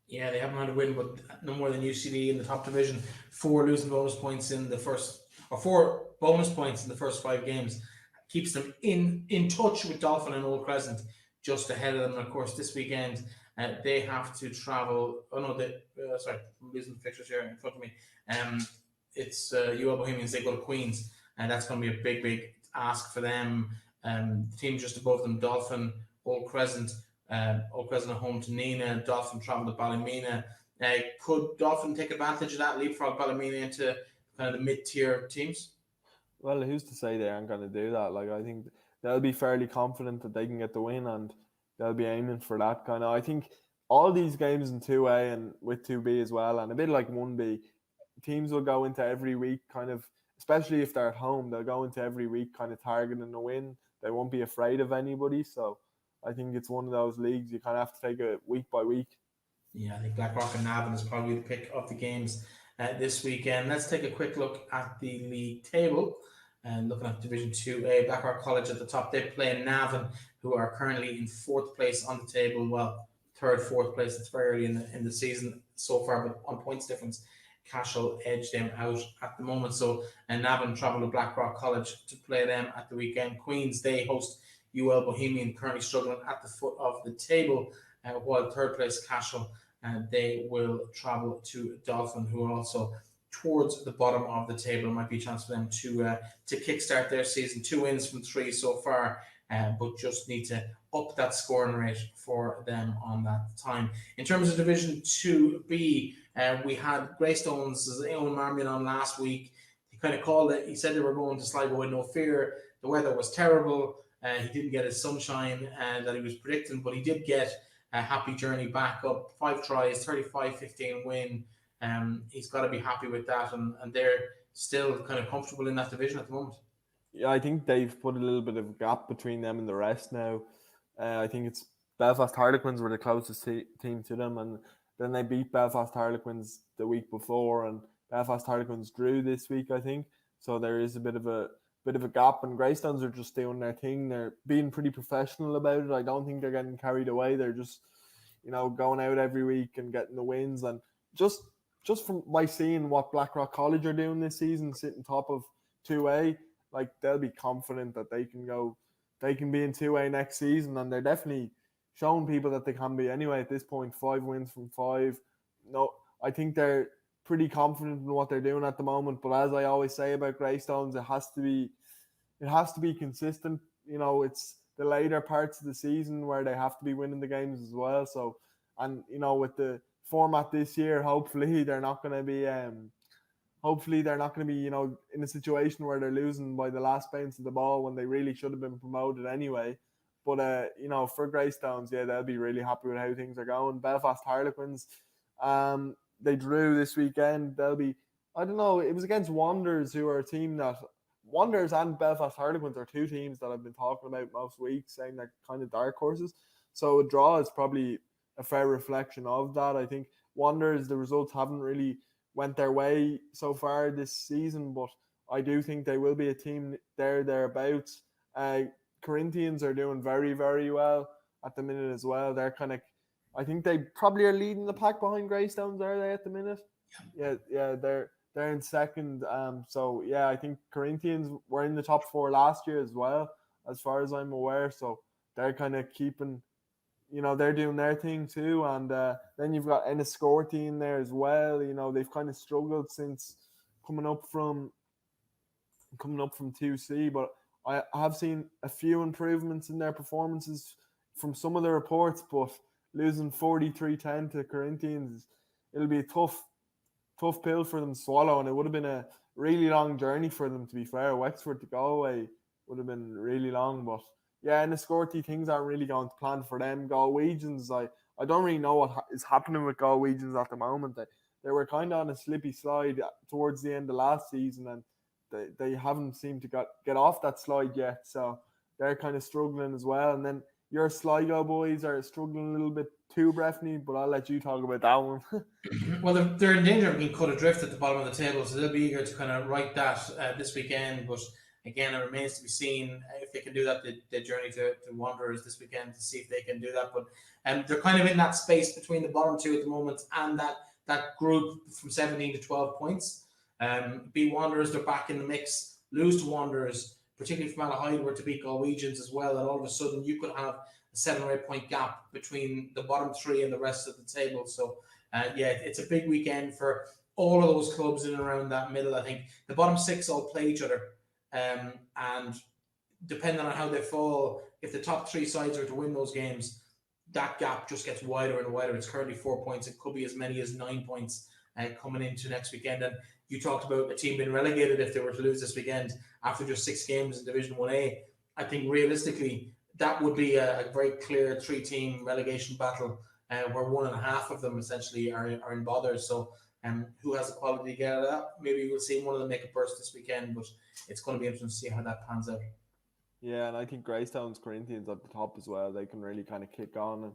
Yeah, they haven't had a win, but no more than UCD in the top division. 4 losing bonus points in the first, or 4 bonus points in the first 5 games, keeps them in touch with Dolphin and Old Crescent, just ahead of them. And of course, this weekend they have to travel. Oh no, sorry, I'm losing the fixtures here in front of me. It's UL Bohemians. They go to Queens, and that's going to be a big, big ask for them. The team just above them, Dolphin, Old Crescent at home to Nina. Dolphin travel to Ballymena. Could Dolphin take advantage of that, leapfrog Ballymena into kind of the mid-tier teams? Well, who's to say they aren't going to do that? Like, I think they'll be fairly confident that they can get the win, and they'll be aiming for that kind of. I think all these games in 2A and with 2B as well, and a bit like 1B, teams will go into every week kind of, especially if they're at home, they'll go into every week kind of targeting a win. They won't be afraid of anybody. So I think it's one of those leagues you kind of have to take it week by week. Yeah, I think Blackrock and Navan is probably the pick of the games this weekend. Let's take a quick look at the league table. And looking at Division 2A, Blackrock College at the top. They play Navan, who are currently in 4th place on the table. Well, 3rd, 4th place. It's very early in the season so far, but on points difference, Cashel edge them out at the moment. So, and Navan travel to Blackrock College to play them at the weekend. Queens, they host UL Bohemian, currently struggling at the foot of the table, while 3rd place Cashel, and they will travel to Dolphin, who are also towards the bottom of the table. It might be a chance for them to kickstart their season. 2 wins from 3 so far, but just need to up that scoring rate for them on that time. In terms of Division 2B, we had Greystones' own Marmion on last week. He kind of called it. He said they were going to Sligo with no fear. the weather was terrible. He didn't get his sunshine that he was predicting, but he did get a happy journey back up. 5 tries, 35-15 win. He's got to be happy with that, and they're still kind of comfortable in that division at the moment. Yeah, I think they've put a little bit of a gap between them and the rest now. I think it's Belfast Harlequins were the closest team to them, and then they beat Belfast Harlequins the week before, and Belfast Harlequins drew this week, I think. So there is a bit of a gap, and Greystones are just doing their thing. They're being pretty professional about it. I don't think they're getting carried away. They're just, going out every week and getting the wins, and just from by seeing what Blackrock College are doing this season, sitting top of 2A, like they'll be confident that they can be in 2A next season, and they're definitely showing people that they can be anyway at this point. 5 wins from 5. No, I think they're pretty confident in what they're doing at the moment. But as I always say about Greystones, it has to be consistent. It's the later parts of the season where they have to be winning the games as well. So, and with the format this year, hopefully they're not going to be in a situation where they're losing by the last bounce of the ball when they really should have been promoted anyway. But for Greystones, yeah, they'll be really happy with how things are going. Belfast Harlequins, they drew this weekend. They'll be, I don't know, it was against Wanderers, who are a team that Wanderers and Belfast Harlequins are 2 teams that I've been talking about most weeks, saying they're kind of dark horses. So a draw is probably a fair reflection of that. I think Wanderers, the results haven't really went their way so far this season, but I do think they will be a team thereabouts. Corinthians are doing very, very well at the minute as well. They're I think they probably are leading the pack behind Greystones, are they, at the minute? Yeah, they're in second. So yeah, I think Corinthians were in the top 4 last year as well, as far as I'm aware. So they're kind of keeping, they're doing their thing too. And then you've got Enniscorthy in there as well. They've kind of struggled since coming up from 2C, but I have seen a few improvements in their performances from some of the reports, but losing 43-10 to Corinthians, it'll be a tough pill for them to swallow, and it would have been a really long journey for them, to be fair. Wexford to Galway would have been really long, but yeah, in the Scorty, things aren't really going to plan for them. Galwegians, I don't really know what is happening with Galwegians at the moment. They were kind of on a slippy slide towards the end of last season, and they haven't seemed to get off that slide yet, so they're kind of struggling as well. And then your Sligo boys are struggling a little bit too, Breffney, but I'll let you talk about that one. Well, they're in danger of being cut adrift at the bottom of the table, so they'll be eager to kind of right that this weekend. But again, it remains to be seen if they can do that. The journey to Wanderers this weekend, to see if they can do that. But they're kind of in that space between the bottom 2 at the moment and that group from 17 to 12 points. Beat Wanderers, they're back in the mix. Lose to Wanderers, particularly from Malahide, were to beat Galwegians as well, and all of a sudden you could have a 7 or 8 point gap between the bottom 3 and the rest of the table. So it's a big weekend for all of those clubs in and around that middle. I think the bottom 6 all play each other, and depending on how they fall, if the top 3 sides are to win those games, that gap just gets wider and wider. It's currently 4 points. It could be as many as 9 points coming into next weekend. And you talked about a team being relegated if they were to lose this weekend after just 6 games in Division 1A. I think realistically that would be a very clear 3-team relegation battle where 1.5 of them essentially are in bother. So who has the quality to get out of that? Maybe we'll see one of them make a burst this weekend, but it's going to be interesting to see how that pans out. Yeah, and I think Greystones, Corinthians at the top as well. They can really kind of kick on and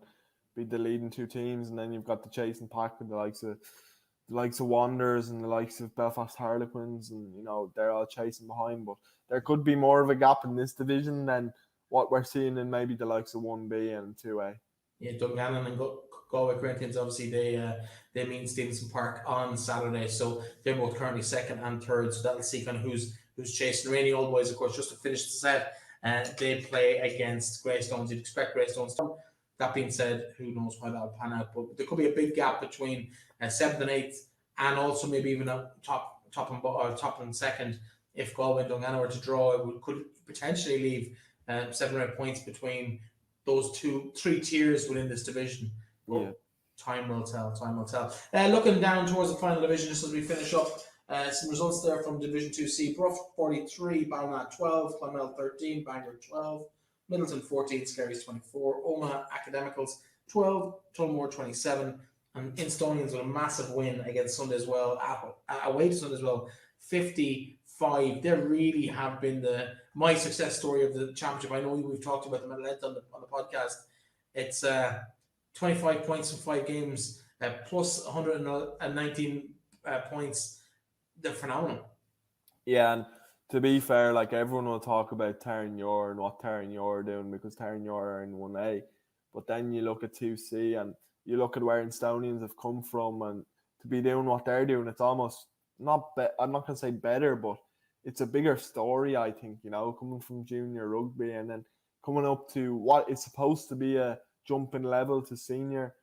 be the leading 2 teams, and then you've got the chasing pack with the likes of Wanderers and the likes of Belfast Harlequins, and they're all chasing behind. But there could be more of a gap in this division than what we're seeing in maybe the likes of 1B and 2A. Yeah, Dungannon and Galway Corinthians, obviously they meet Stevenson Park on Saturday, so they're both currently 2nd and 3rd. So that'll see kind of who's chasing. Rainy Old Boys, of course, just to finish the set, they play against Greystones. You'd expect Greystones. That being said, who knows why that'll pan out? But there could be a big gap between 7th and 8th, and also maybe even a top and 2nd. If Galway and Dungannon were to draw, it could potentially leave 7 or 8 points between those 3 tiers within this division. Yeah. Time will tell. Looking down towards the final division, just as we finish up, Some results there from Division 2C. Bruff 43, Ballina 12, Clonmel 13, Bangor 12, Middleton 14, Skerries 24, Omagh Academicals 12, Tullamore 27, and Instonians with a massive win against Sunday as well, away to Sunday as well, 55. They really have been my success story of the championship. I know we've talked about them at length on the podcast. It's 25 points from 5 games, plus 119 points. They're phenomenal. Yeah, and to be fair, like everyone will talk about Tarn-Yor and what Tarn-Yor are doing because Tarn-Yor are in 1A. But then you look at 2C and you look at where Instonians have come from, and to be doing what they're doing, it's almost I'm not going to say better, but it's a bigger story, I think, coming from junior rugby and then coming up to what is supposed to be a jumping level to senior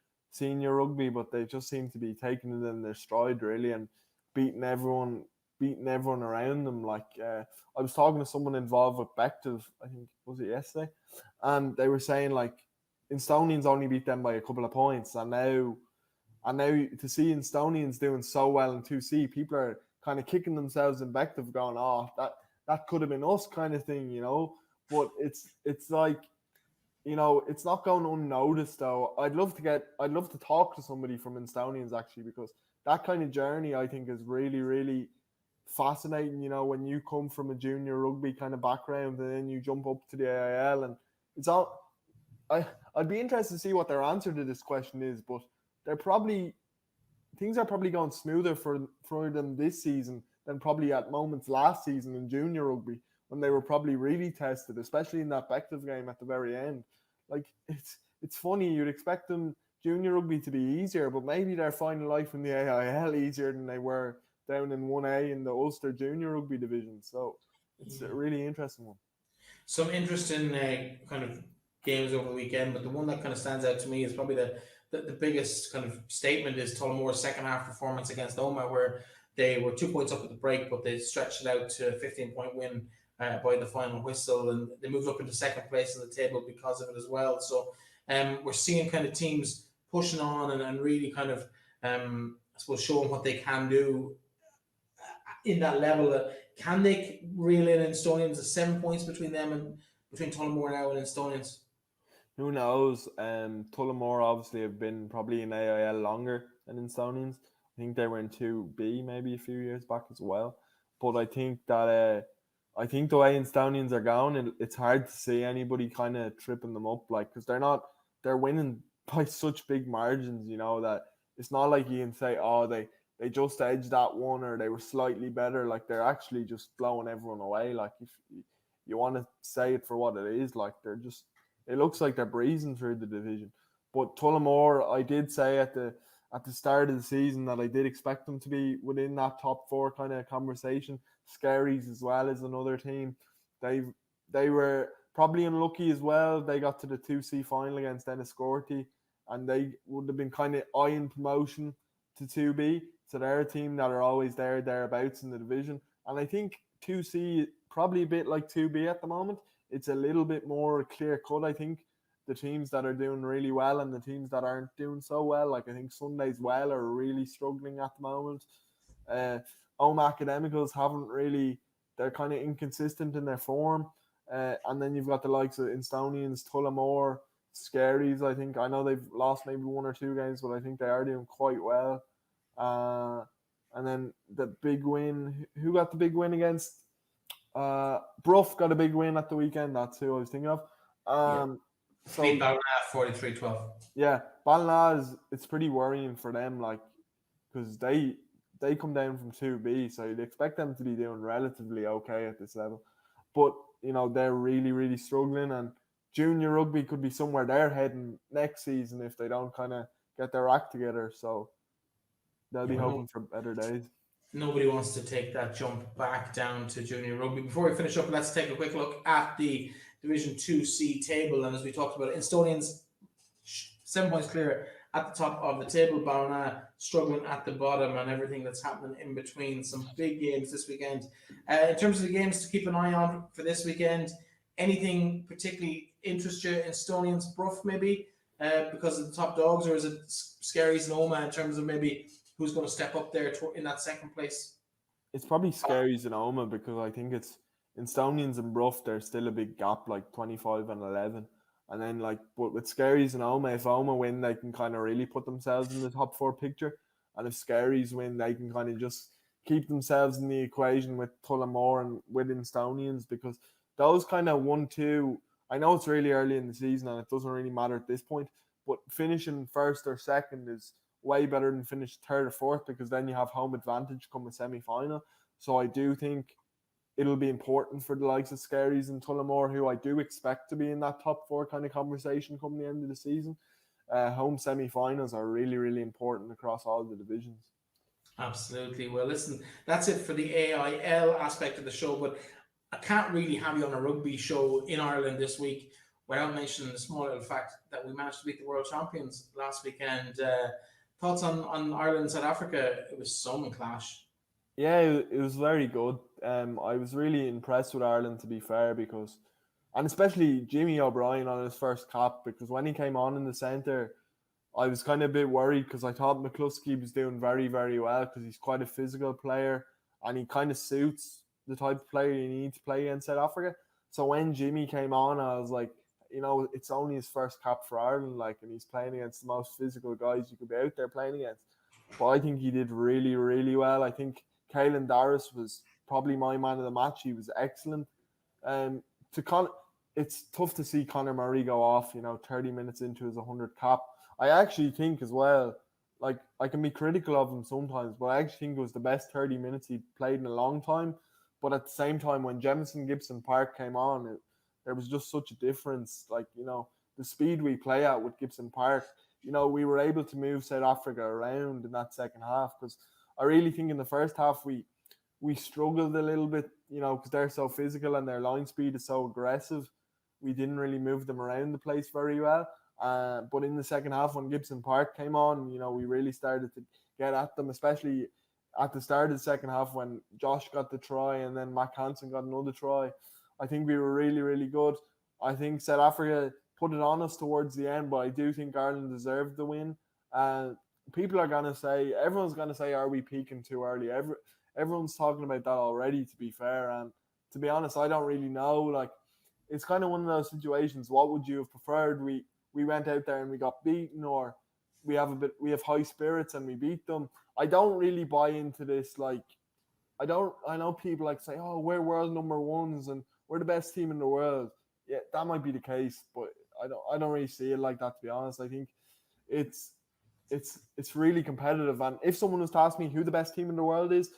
rugby, but they just seem to be taking it in their stride, really, and beating everyone around them. Like I was talking to someone involved with Bective, I think, was it yesterday? And they were saying like Instonians only beat them by a couple of points, and now to see Instonians doing so well in 2C, people are kind of kicking themselves in Bective, going, "Oh, that could have been us," kind of thing, But it's like, it's not going unnoticed though. I'd love to talk to somebody from Instonians actually, because that kind of journey I think is really, really fascinating. When you come from a junior rugby kind of background and then you jump up to the AIL, and it's all. I'd be interested to see what their answer to this question is, but things are probably going smoother for them this season than probably at moments last season in junior rugby, when they were probably really tested, especially in that Bective game at the very end. Like it's funny, you'd expect them junior rugby to be easier, but maybe they're finding life in the AIL easier than they were down in 1A in the Ulster junior rugby division. So it's a really interesting one. Some interesting kind of games over the weekend, but the one that kind of stands out to me is probably the biggest kind of statement is Tullamore's second half performance against Omagh, where they were 2 points up at the break, but they stretched it out to a 15-point win by the final whistle, and they moved up into second place on the table because of it as well. So we're seeing kind of teams pushing on and really kind of, I suppose, showing what they can do in that level. Can they reel in Instonians? 7 points between them and between Tullamore now and Instonians. Who knows? Tullamore obviously have been probably in AIL longer than Instonians. I think they were in 2B maybe a few years back as well. But I think that the way Instonians are going, it's hard to see anybody kind of tripping them up, like, because they're winning by such big margins, that it's not like you can say, oh, they just edged that one or they were slightly better. Like, they're actually just blowing everyone away. Like, if you want to say it for what it is, like, it looks like they're breezing through the division. But Tullamore, I did say at the start of the season that I did expect them to be within that top 4 kind of conversation. Skerries as well as another team. They were probably unlucky as well. They got to the 2C final against Enniscorthy, and they would have been kind of eyeing promotion to 2B. So they're a team that are always thereabouts in the division. And I think 2C probably a bit like 2B at the moment. It's a little bit more clear cut, I think. The teams that are doing really well and the teams that aren't doing so well. Like, I think Sunday's Well are really struggling at the moment. Omagh Academicals haven't really, they're kind of inconsistent in their form. And then you've got the likes of Instonians, Tullamore, Skerries. I think, I know they've lost maybe 1 or 2 games, but I think they are doing quite well. And then the big win, who got the big win against? Bruff got a big win at the weekend. That's who I was thinking of. So Ballina 43-12. Yeah, Ballina it's pretty worrying for them, like, because they come down from 2B, so you'd expect them to be doing relatively okay at this level. But, they're really, really struggling, and junior rugby could be somewhere they're heading next season if they don't kind of get their act together. So they'll be hoping for better days. Nobody wants to take that jump back down to junior rugby. Before we finish up, let's take a quick look at the Division 2C table. And as we talked about, Instonians 7 points clear at the top of the table. Ballina struggling at the bottom, and everything that's happening in between. Some big games this weekend. In terms of the games to keep an eye on for this weekend, anything particularly interest you? Instonians, Bruff maybe, because of the top dogs, or is it Skerries and Omagh in terms of maybe who's going to step up there in that second place? It's probably Scaries and Oma, because I think it's in Stonians and Bruff, there's still a big gap, like 25 and 11. And then, but with Scaries and Oma, if Oma win, they can kind of really put themselves in the top 4 picture. And if Scaries win, they can kind of just keep themselves in the equation with Tullamore and within Stonians, because those kind of 1-2, I know it's really early in the season and it doesn't really matter at this point, but finishing first or second is way better than finish third or fourth, because then you have home advantage come a semi-final. So I do think it'll be important for the likes of Scaries and Tullamore, who I do expect to be in that top 4 kind of conversation come the end of the season. Home semi-finals are really, really important across all the divisions. Absolutely. Well, listen, that's it for the AIL aspect of the show, but I can't really have you on a rugby show in Ireland this week without mentioning the small little fact that we managed to beat the world champions last weekend. Thoughts on Ireland, South Africa? It was some clash. Yeah, it was very good. I was really impressed with Ireland, to be fair, because, and especially Jimmy O'Brien on his first cap, because when he came on in the centre, I was kind of a bit worried, because I thought McCluskey was doing very, very well, because he's quite a physical player and he kind of suits the type of player you need to play in South Africa. So when Jimmy came on, I was like, it's only his first cap for Ireland, and he's playing against the most physical guys you could be out there playing against. But I think he did really, really well. I think Caelan Darris was probably my man of the match. He was excellent. It's tough to see Conor Murray go off, 30 minutes into his 100 cap. I actually think as well, I can be critical of him sometimes, but I actually think it was the best 30 minutes he'd played in a long time. But at the same time, when Jemison Gibson Park came on, there was just such a difference. The speed we play at with Gibson Park, we were able to move South Africa around in that second half, because I really think in the first half we struggled a little bit, because they're so physical and their line speed is so aggressive. We didn't really move them around the place very well. But in the second half, when Gibson Park came on, we really started to get at them, especially at the start of the second half when Josh got the try and then Mac Hansen got another try. I think we were really, really good. I think South Africa put it on us towards the end, but I do think Ireland deserved the win. People are going to say, everyone's going to say, are we peaking too early? Everyone's talking about that already, to be fair. And to be honest, I don't really know. It's kind of one of those situations. What would you have preferred? We went out there and we got beaten, or we have high spirits and we beat them. I don't really buy into this. I know people say, oh, we're world number ones and we're the best team in the world. Yeah, that might be the case, but I don't really see it like that, to be honest. I think it's really competitive. And if someone was to ask me who the best team in the world is,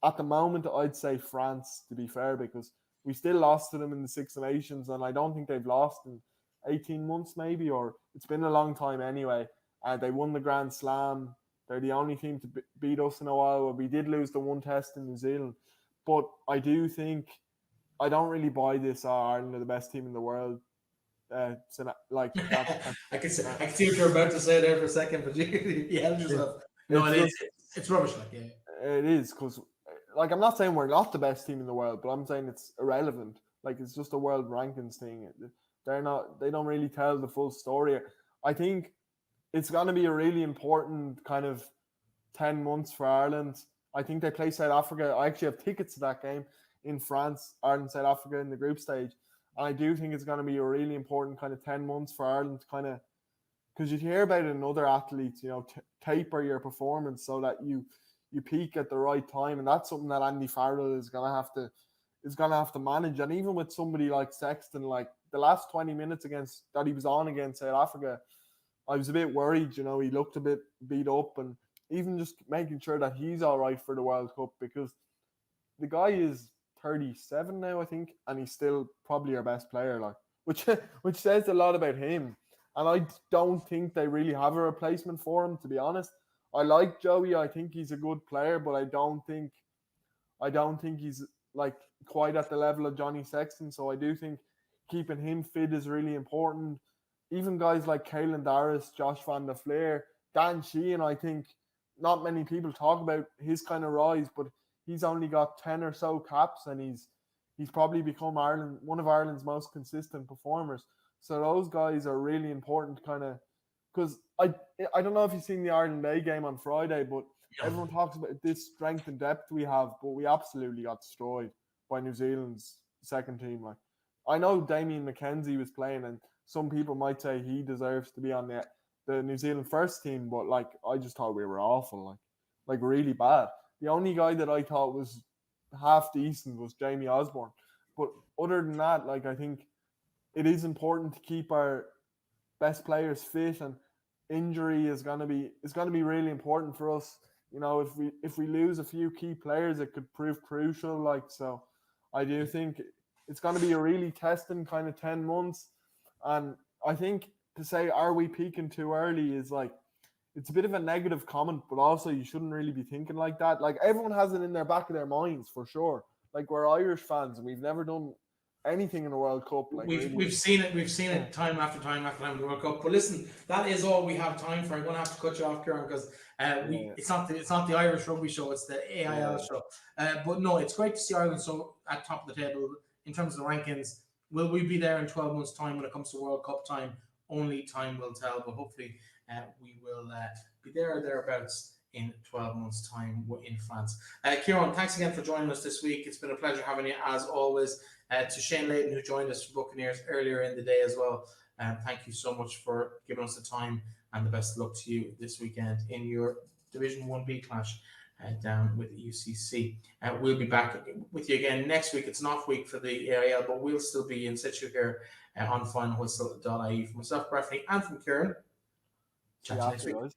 at the moment, I'd say France, to be fair, because we still lost to them in the Six Nations, and I don't think they've lost in 18 months maybe, or it's been a long time anyway. They won the Grand Slam. They're the only team to beat us in a while. We did lose the one test in New Zealand. But I do think, I don't really buy this, Ireland are the best team in the world. I can see what you're about to say there for a second, but you held yourself. No, it's rubbish. It is, because I'm not saying we're not the best team in the world, but I'm saying it's irrelevant. It's just a world rankings thing. They don't really tell the full story. I think it's going to be a really important kind of 10 months for Ireland. I think they play South Africa. I actually have tickets to that game in France, Ireland, South Africa in the group stage. And I do think it's going to be a really important kind of 10 months for Ireland to kind of, because you hear about another athletes, taper your performance so that you peak at the right time. And that's something that Andy Farrell is going to have to manage. And even with somebody like Sexton, the last 20 minutes that he was on against South Africa, I was a bit worried, he looked a bit beat up, and even just making sure that he's all right for the World Cup, because the guy is 37 now, I think, and he's still probably our best player, which says a lot about him. And I don't think they really have a replacement for him, to be honest. I like Joey. I think he's a good player, but I don't think he's quite at the level of Johnny Sexton. So I do think keeping him fit is really important. Even guys like Caelan Darris, Josh van der Fleer, Dan Sheehan, I think not many people talk about his kind of rise, but he's only got 10 or so caps, and he's probably become one of Ireland's most consistent performers. So those guys are really important, kind of, because I don't know if you've seen the Ireland A game on Friday, but everyone talks about this strength and depth we have, but we absolutely got destroyed by New Zealand's second team. Like, I know Damien McKenzie was playing, and some people might say he deserves to be on the New Zealand first team, but like, I just thought we were awful, like really bad. The only guy that I thought was half decent was Jamie Osborne, but other than that, like, I think it is important to keep our best players fit, and injury is gonna be really important for us. You know, if we lose a few key players, it could prove crucial. Like, so I do think it's going to be a really testing kind of 10 months. And I think to say, are we peaking too early is like, it's a bit of a negative comment, but also you shouldn't really be thinking like that. Like, everyone has it in their back of their minds for sure. Like, we're Irish fans and we've never done anything in the World Cup. Like, we've seen it time after time in the World Cup. But listen, that is all we have time for. I'm going to have to cut you off, Ciaron, because it's not the Irish Rugby show, it's the AIL show. But no, it's great to see Ireland so at top of the table in terms of the rankings. Will we be there in 12 months' time when it comes to World Cup time? Only time will tell. But hopefully, we will be there or thereabouts in 12 months' time in France. Ciaron, thanks again for joining us this week. It's been a pleasure having you as always. To Shane Leyden, who joined us from Buccaneers earlier in the day as well. Thank you so much for giving us the time, and the best of luck to you this weekend in your Division 1B clash down with UCC. We'll be back with you again next week. It's an off week for the AIL, but we'll still be in situ here on finalwhistle.ie. From myself, Breffney, and from Ciaron. Chat to you next week.